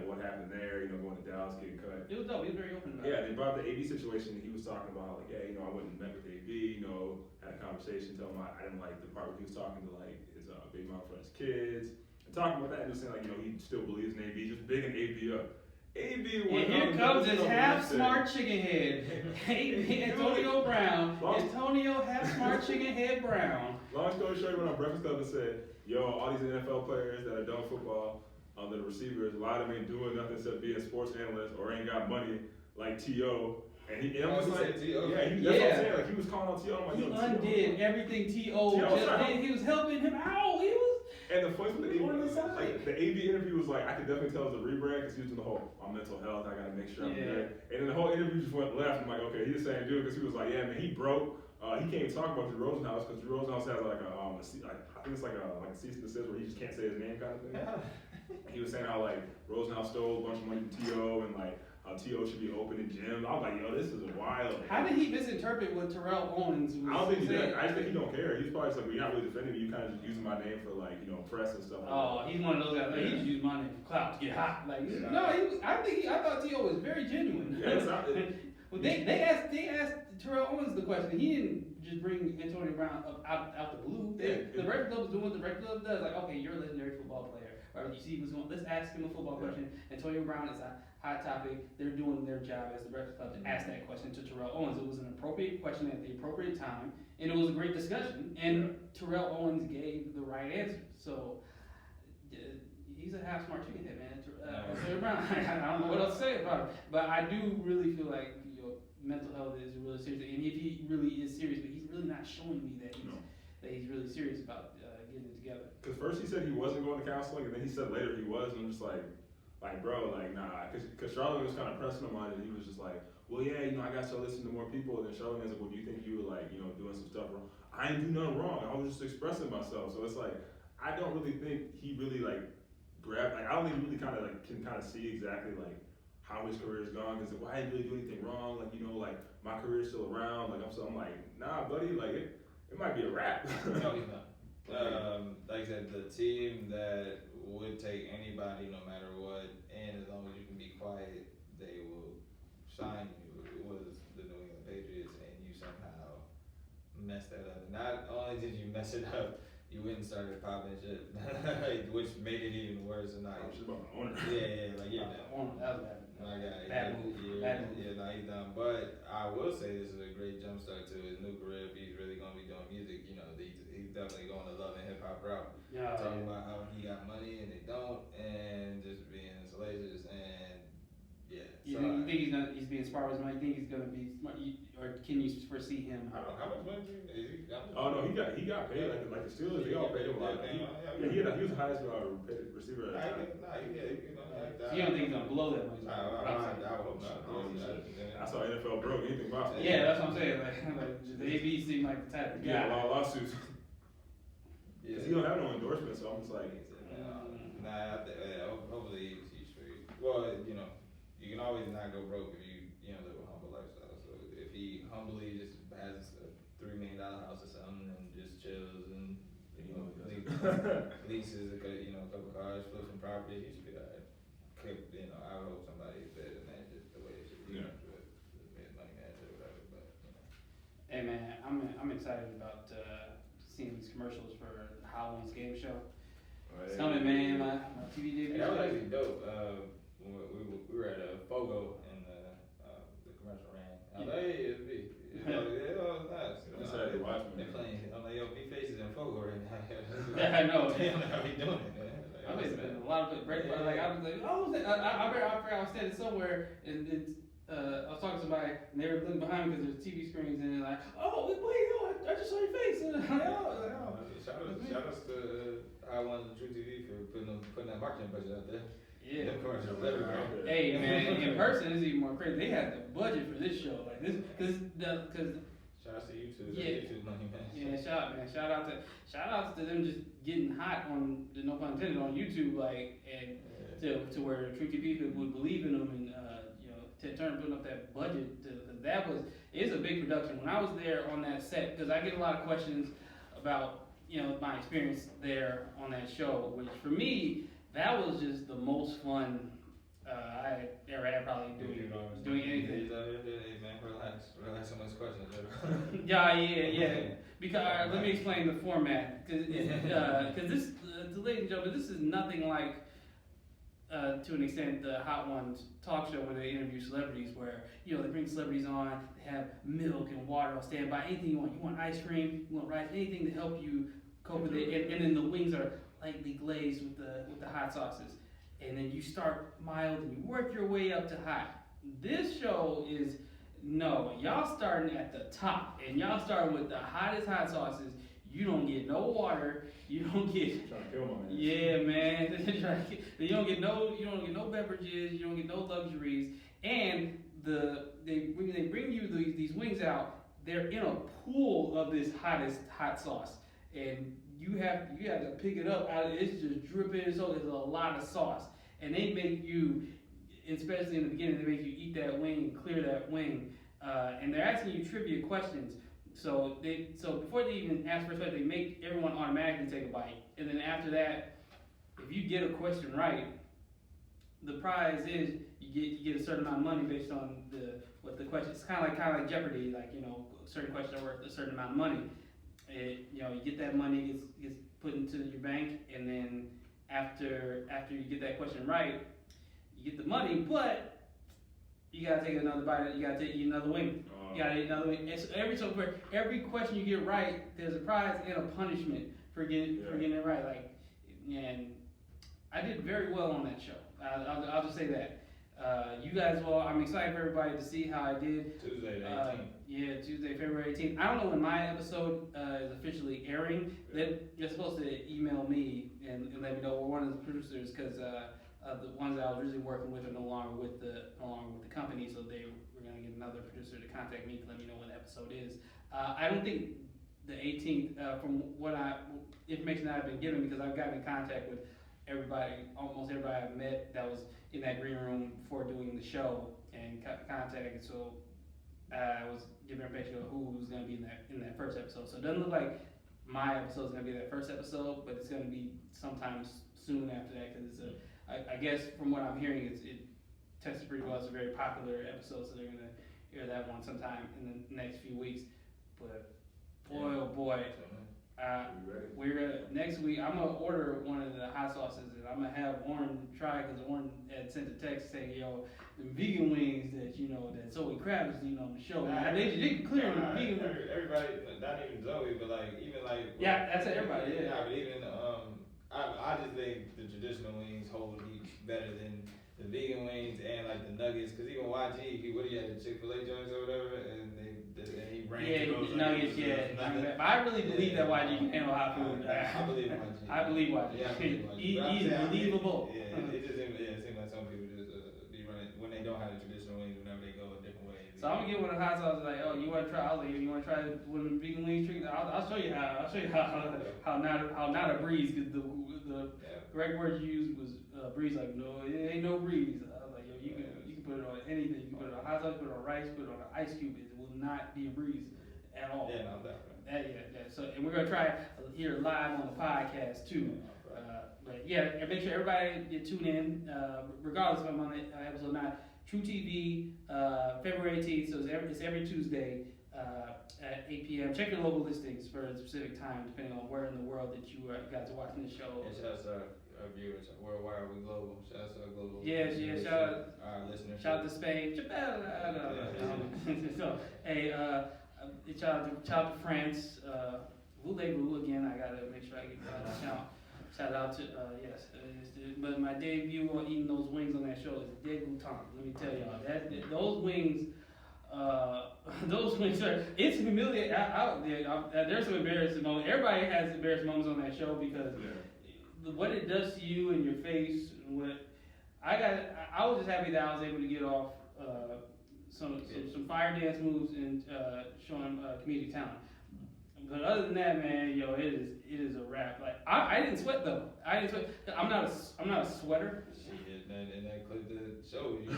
Speaker 2: what happened there, going to Dallas, getting cut.
Speaker 3: It was dope. He was very open about it.
Speaker 2: Yeah, they brought up the AB situation. He was talking about, I went and met with AB, had a conversation, told him I didn't like the part where he was talking to, his big mom for his kids. And talking about that and just saying, he still believes in AB, just bigging AB up. AB
Speaker 3: and here comes his half-smart chicken head. Antonio Brown. Antonio half-smart chicken head Brown.
Speaker 2: Long story short, he went on Breakfast Club and said, all these NFL players that are done football, the receivers, a lot of them ain't doing nothing except being sports analysts or ain't got money like T.O. And I'm just like, that's what I'm saying. Like, he was calling out T.O. I'm like,
Speaker 3: he undid everything T.O. just did. He was helping him out.
Speaker 2: And the funny thing was, the AB interview was like, I could definitely tell it was a rebrand because he was doing the whole, my mental health, I gotta make sure I'm good. And then the whole interview just went left. I'm like, okay, he's the same dude because he was like, yeah, man, he broke. He can't even talk about Drew Rosenhaus because Drew Rosenhaus has I think it's like a cease and desist where he just can't say his name kind of thing. He was saying how Rosenhaus stole a bunch of money from T.O. and how T.O. should be opening gyms. I was like, this is wild.
Speaker 3: How did he misinterpret what Terrell Owens was
Speaker 2: I don't think he
Speaker 3: saying?
Speaker 2: did. I just think he don't care. He's probably just like, well, you're not really defending me. You kind of just using my name for press and stuff.
Speaker 3: He's one of those guys. He just used my name for clout to get hot. I thought T.O. was very genuine. Well, they asked Terrell Owens the question. He didn't just bring Antonio Brown out the blue. The Breakfast Club was doing what the Breakfast Club does. Like, okay, you're a legendary football player. Or you see what's going. Let's ask him a football question. Antonio Brown is a hot topic. They're doing their job as the Breakfast Club to ask that question to Terrell Owens. It was an appropriate question at the appropriate time, and it was a great discussion. And Terrell Owens gave the right answer. So he's a half smart chicken head, man. Antonio Brown. I don't know what else to say about it, but I do really feel like mental health is really serious, and if he really is serious, but he's really not showing me that he's really serious about getting it together.
Speaker 2: Because first he said he wasn't going to counseling, and then he said later he was, and I'm just like bro, nah, because Charlamagne was kind of pressing him on it, and he was just like, well, yeah, I got to listen to more people, and then Charlamagne's like, well, do you think you were doing some stuff wrong? I didn't do nothing wrong. I was just expressing myself. So it's like, I don't really think he really grabbed. I don't think he really can see exactly how his career is gone, because I didn't really do anything wrong, my career's still around, I'm like, nah, buddy, it might be a wrap.
Speaker 1: No, he's not. Like I said, the team that would take anybody no matter what, and as long as you can be quiet, they will sign you. It was the New England Patriots, and you somehow messed that up. Not only did you mess it up, you went and started popping shit, which made it even worse. And
Speaker 2: She's about the owner.
Speaker 1: Yeah,
Speaker 3: that was bad.
Speaker 1: My guy,
Speaker 3: Bad move.
Speaker 1: he's done. But I will say this is a great jumpstart to his new career if he's really going to be doing music. He's definitely going to love and hip hop route. Talking about how he got money and they don't, and just being salacious and
Speaker 3: You think he's being smart with his money? You think he's gonna be smart, or can you foresee him?
Speaker 1: I don't know how much money is he?
Speaker 2: Oh no, he got paid like the Steelers. They all paid him a lot. He was the highest paid receiver at the time.
Speaker 3: You don't think he's gonna blow that much?
Speaker 1: I hope not.
Speaker 2: I saw NFL broke. Anything possible.
Speaker 3: Yeah, that's what I'm saying. The AB seemed like the type of guy.
Speaker 2: Yeah, a lot of lawsuits. Because he don't have no endorsements, so I'm just like,
Speaker 1: hopefully he's well, you know, you can always not go broke if you know, live a humble lifestyle. So if he humbly just has a $3 million house or something and just chills and, you know, leases a couple cars, flips some property, he should be alright. You know, I would hope somebody is better than that, just the way it should be.
Speaker 2: Yeah.
Speaker 1: But money matters or whatever, but, you know.
Speaker 3: Hey man, I'm excited about seeing these commercials for Halloween's game show. It's coming, man. My TV debut.
Speaker 1: That was actually dope. When we were at Fogo and the commercial ran. I was like, hey, it's B. It was nice.
Speaker 2: I'm excited to watch
Speaker 1: They're
Speaker 2: it.
Speaker 1: playing. I'm like, yo, B Faces in Fogo right now.
Speaker 3: Yeah, I know.
Speaker 1: They don't know how we doing it, man.
Speaker 3: I mean, a lot of it, like I was like, oh, I forgot I was standing somewhere and I was talking to somebody and they were looking behind me because there's TV screens and they're like, oh, wait, no, I just saw your face. And I'm like, oh.
Speaker 1: Shout outs to I1 True TV for putting that marketing budget out there.
Speaker 3: Yeah.
Speaker 1: Them commercials everywhere.
Speaker 3: Hey man, in person it's even more crazy. They had the budget for this show, like this, because
Speaker 1: Shout out to YouTube.
Speaker 3: Yeah.
Speaker 1: YouTube money, man.
Speaker 3: yeah, shout out to them just getting hot on the no pun intended on YouTube, like and to where True TV would believe in them and you know to turn putting up that budget to that is a big production. When I was there on that set, because I get a lot of questions about my experience there on that show, which for me that was just the most fun I ever had probably doing anything.
Speaker 1: Hey man, relax on those questions.
Speaker 3: Yeah. Because let me explain the format, because this, ladies and gentlemen, this is nothing like, to an extent, the Hot Ones talk show where they interview celebrities, where they bring celebrities on, they have milk and water on standby, anything you want. You want ice cream, you want rice, anything to help you cope with it, and then the wings are lightly glazed with the hot sauces, and then you start mild and you work your way up to hot. This show is. No, y'all starting at the top, and y'all starting with the hottest hot sauces. You don't get no water. You don't get.
Speaker 2: Trying to kill my man.
Speaker 3: Yeah, man. You don't get no beverages. You don't get no luxuries. And they bring you these wings out. They're in a pool of this hottest hot sauce, and you have to pick it up out. It's just dripping. So there's a lot of sauce, and they make you. Especially in the beginning, they make you eat that wing and clear that wing, and they're asking you trivia questions. So before they even ask for a question, they make everyone automatically take a bite, and then after that, if you get a question right, the prize is you get a certain amount of money based on what the question. It's kind of like Jeopardy, like certain questions are worth a certain amount of money. You get that money gets put into your bank, and then after you get that question right. You get the money, but you gotta take another bite. You gotta eat another wing. You gotta eat another wing. And so for every question you get right, there's a prize and a punishment for getting it right. And I did very well on that show. I'll just say that. You guys, I'm excited for everybody to see how I did.
Speaker 1: Tuesday the 18th.
Speaker 3: Yeah, Tuesday, February 18th. I don't know when my episode is officially airing. You're supposed to email me and let me know. We're one of the producers because. The ones that I was originally working with are no longer with the company, so we're gonna get another producer to contact me to let me know when the episode is. I don't think the 18th, from information that I've been given, because I've gotten in contact with almost everybody I've met that was in that green room before doing the show and contacted. So I was given information of who was gonna be in that first episode. So it doesn't look like my episode is gonna be that first episode, but it's gonna be sometime soon after that because it's I guess from what I'm hearing, it tested pretty well. It's a very popular episode, so they're going to air that one sometime in the next few weeks. But boy, oh boy, next week I'm gonna order one of the hot sauces, and I'm gonna have Warren try because Warren had sent a text saying, "Yo, the vegan wings that that Zoe Kravitz on the show, they can clear the vegan."
Speaker 1: Everybody, not even Zoe, but even
Speaker 3: that's everybody. Yeah,
Speaker 1: but even I just think the traditional wings hold heat better than the vegan wings and the nuggets, because even YG, what he had, the Chick-fil-A joints or whatever, and he ran through those
Speaker 3: nuggets. But I really believe that YG can handle hot food.
Speaker 1: I believe YG.
Speaker 3: I believe YG.
Speaker 1: Yeah, I believe YG.
Speaker 3: He's believable.
Speaker 1: Yeah, it seems like some people just be running when they don't have the traditional wings. Whenever they go a different way,
Speaker 3: So I'm gonna get one of the hot sauces. Like, oh, you want to try? I was like, you want to try one of the vegan wings? I'll show you how. I'll show you how not a breeze. Cause the correct word you used was breeze. Like, no, it ain't no breeze. I was like, yo, you can put it on anything. You can put it on hot sauce, put it on rice, put it on an ice cube. It will not be a breeze at all.
Speaker 1: Yeah, no, definitely.
Speaker 3: Yeah. So, and we're gonna try it here live on the podcast too. But yeah, and make sure everybody tune in, regardless if I'm on the episode or not. True TV, February 18th, so it's every Tuesday at 8 p.m. Check your local listings for a specific time, depending on where in the world that you guys are watching the show.
Speaker 1: And shout out to our viewers worldwide, we global. Shout out to our global.
Speaker 3: Yeah, shout out
Speaker 1: our listeners.
Speaker 3: Shout out to Spain. So, hey, shout out to France. Voulez-vous again? I gotta make sure I get a shout. Shout out to yes, but my debut on eating those wings on that show is dégoûtant. Let me tell y'all those wings are, it's humiliating. There's some embarrassing moments. Everybody has embarrassing moments on that show because what it does to you and your face. I was just happy that I was able to get off some fire dance moves and showing comedic talent. But other than that, man, yo, it is a wrap. Like I didn't sweat though. I'm not a sweater.
Speaker 1: And that clip that showed you.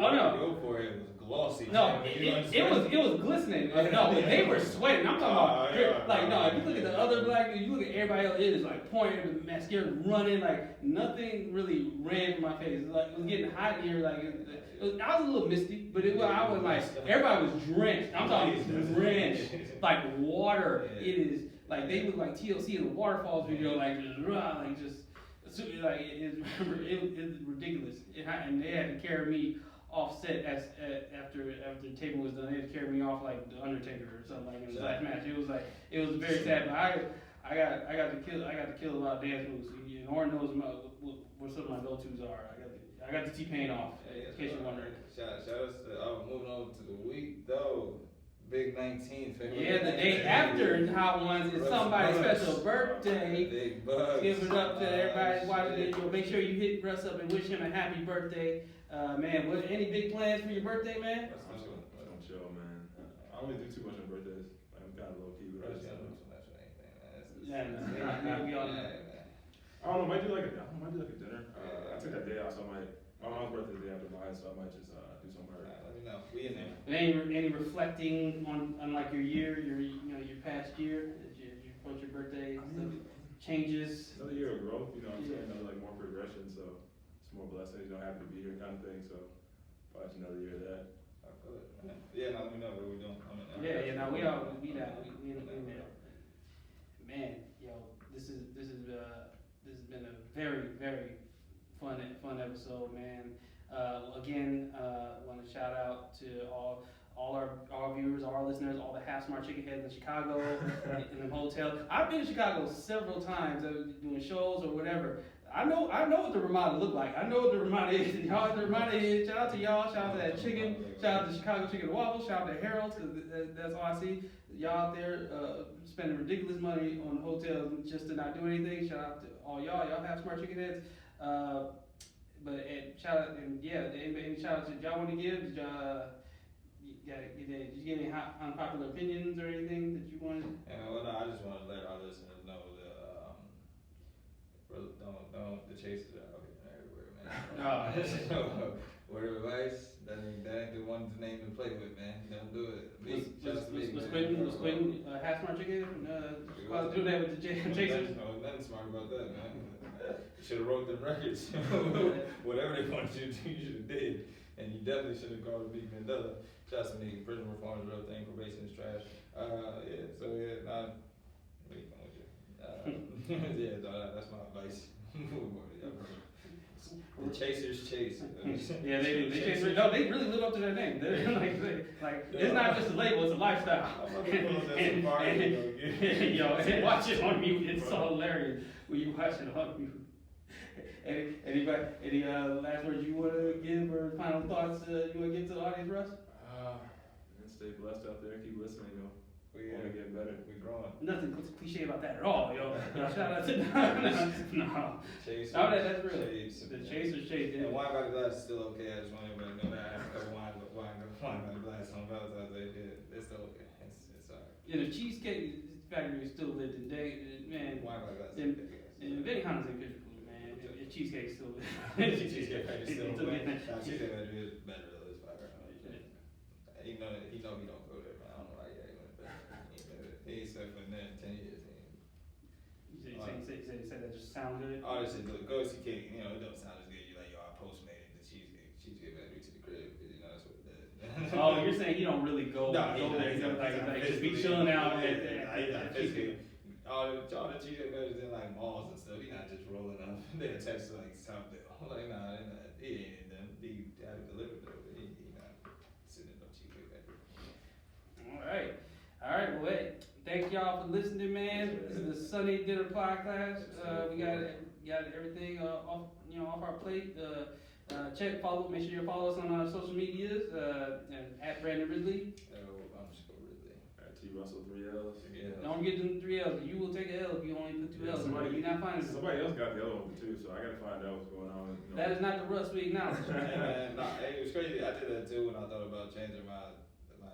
Speaker 3: Oh no.
Speaker 1: Go for it. It was glossy.
Speaker 3: No, it was glistening. No, but they were sweating. I'm talking about like no. If you look at the other black dudes, you look at everybody else. It is like pouring, the mascara running. Like nothing really ran from my face. It was getting hot in here. Like I was a little misty, but I was like everybody was drenched. I'm talking drenched, like water. It is like they look like TLC in the waterfalls video, like just. Like it's ridiculous, and they had to carry me off set after the table was done. They had to carry me off like the Undertaker or something like in the last match. It was very sad, but I got to kill a lot of dance moves. And Oren knows what some of my go-tos are. I got the T-Pain off in case you're wondering.
Speaker 1: Shout out to moving on to the week though. Big 19th.
Speaker 3: Yeah, the day after Hot Ones is somebody's special birthday.
Speaker 1: Big Bugs.
Speaker 3: Give it up to everybody watching it. Make sure you hit Russ up and wish him a happy birthday. Man, any big plans for your birthday, man?
Speaker 2: I'm chill, man. I don't really do too much on birthdays. I'm kind of low key with that. I don't know. Might do like a dinner. I took that day off, so my mom's birthday is the day after mine, so I might just do something.
Speaker 1: Let me know. We in there.
Speaker 3: Any reflecting on like your year, your past year, you approach your birthday, changes.
Speaker 2: Another year of growth, you know what I'm saying? Another like more progression, so it's more blessings. You know, happy to be here, kind of thing. So probably another year of that.
Speaker 1: I feel it. Yeah, no, let me know what we're doing.
Speaker 3: No, we there. Man, yo, this has been a very, very fun episode, man. Again, want to shout out to all our viewers, all our listeners, all the half smart chicken heads in Chicago, in the hotel. I've been to Chicago several times doing shows or whatever. I know what the Ramada look like. I know what the Ramada is. Y'all what the Ramada is. Shout out to y'all. Shout out to that chicken. Shout out to Chicago Chicken and Waffles. Shout out to Harold's because that's all I see. Y'all out there spending ridiculous money on hotels just to not do anything. Shout out to all y'all. Y'all have smart chicken heads. But shout out any shout outs that y'all want to give? Did you get any unpopular opinions or anything that you wanted?
Speaker 1: Well, no, I just want to let our listeners know that the chasers are out here everywhere, man. Word of advice, that ain't the one to name and play with, man. Don't do it. Was
Speaker 3: Quentin half smart chicken? Do that with the chasers?
Speaker 1: Nothing smart about that, man. You should have wrote them records. Whatever they wanted you to do, you should have did. And you definitely should have called Big Mandela. Shout out to me. Prison reform is a real thing. Probation is trash. That's my advice. The chasers chase.
Speaker 3: Yeah, they do. They chase. No, they really live up to their name. They're like it's not just a label; it's a lifestyle. And watch it on mute. It's so hilarious when you watch it on mute. Any last words you want to give or final thoughts you want to give to the audience, Russ?
Speaker 2: Stay blessed out there. Keep listening, yo. We want to get better. We growing.
Speaker 3: Nothing cliche about that at all, yo. Shout out to no.
Speaker 1: Chasers.
Speaker 3: No, that's real. The chasers chase.
Speaker 1: And wine by the glass is still okay. I just want everybody to know that I have a couple wines. wine by the glass on Valentine's Day. Yeah, it's okay. It's alright.
Speaker 3: Yeah, the Cheesecake Factory is still lit today, man.
Speaker 1: Wine by the glass.
Speaker 3: And Benihana's in good food, man. And Cheesecake's still lit.
Speaker 1: Cheesecake Factory still
Speaker 3: It's a good thing.
Speaker 1: Cheesecake Factory is better though. It's fire. He know he don't go there, man. I don't know why he ain't went there. He said for 10 years.
Speaker 3: You say that just sounds good?
Speaker 1: All this shit, look, go to cake, you know, it don't sound as good. You're like, yo, I postmated the cheesecake factory to the crib, because, you know, that's what it does.
Speaker 3: Oh, you're saying you don't really go,
Speaker 1: No,
Speaker 3: like just be chilling out at Cheesecake.
Speaker 1: All the cheesecake factories in like malls and stuff, you're not just rolling up. They attach to like something. Like, nah, he ain't in them. He had it delivered though, but he not sitting in no cheesecake factory.
Speaker 3: All right, well, hey, thank y'all for listening, man. This is the Sunday Dinner Podcast. We got everything off our plate. Make sure you follow us on our social medias, and at Brandon Ridley.
Speaker 1: Underscore Ridley.
Speaker 2: T Russell 3 L's.
Speaker 1: Yeah.
Speaker 3: Don't get them 3 L's. You will take a L if you only put 2 L's. You're not finding it.
Speaker 2: Somebody else got the other one too, so I gotta find out what's going on. You know.
Speaker 3: That is not the Russ we acknowledge.
Speaker 1: Hey, it was crazy. I did that too when I thought about changing my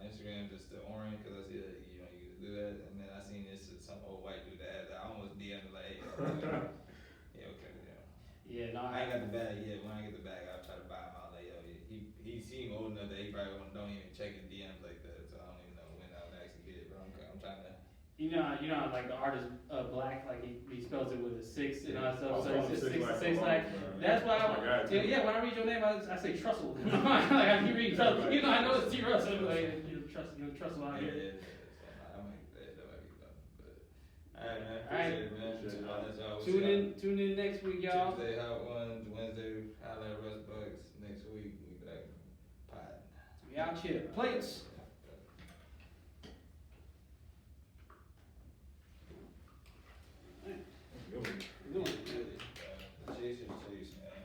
Speaker 1: Instagram just to orange because I see that you can do that, and then I seen this some old white dude that had that. I almost DM'd like, hey, yeah, okay, yeah.
Speaker 3: Yeah, no,
Speaker 1: I ain't got the bag yet. When I get the bag, I'll try to buy him out. Like, yo, he seemed old enough that he probably don't even check his DMs like that, so I don't even know when I would actually get it. But I'm trying to.
Speaker 3: You know, like the artist Black, like he spells it with a 6 and all that stuff. So
Speaker 2: Also,
Speaker 3: it's just 6,
Speaker 2: six
Speaker 3: like that's why when I read your name, I say Trussell. Like I keep reading Trussell. You know, I know it's T. Russell. Like you're Trussell out here.
Speaker 1: I might that might be fun. But alright, man. Appreciate it, man.
Speaker 3: Tune in next week, y'all.
Speaker 1: Tuesday Hot Ones, Wednesday Highlight Russ Bucks. Next week we back pod.
Speaker 3: We out here. Plates.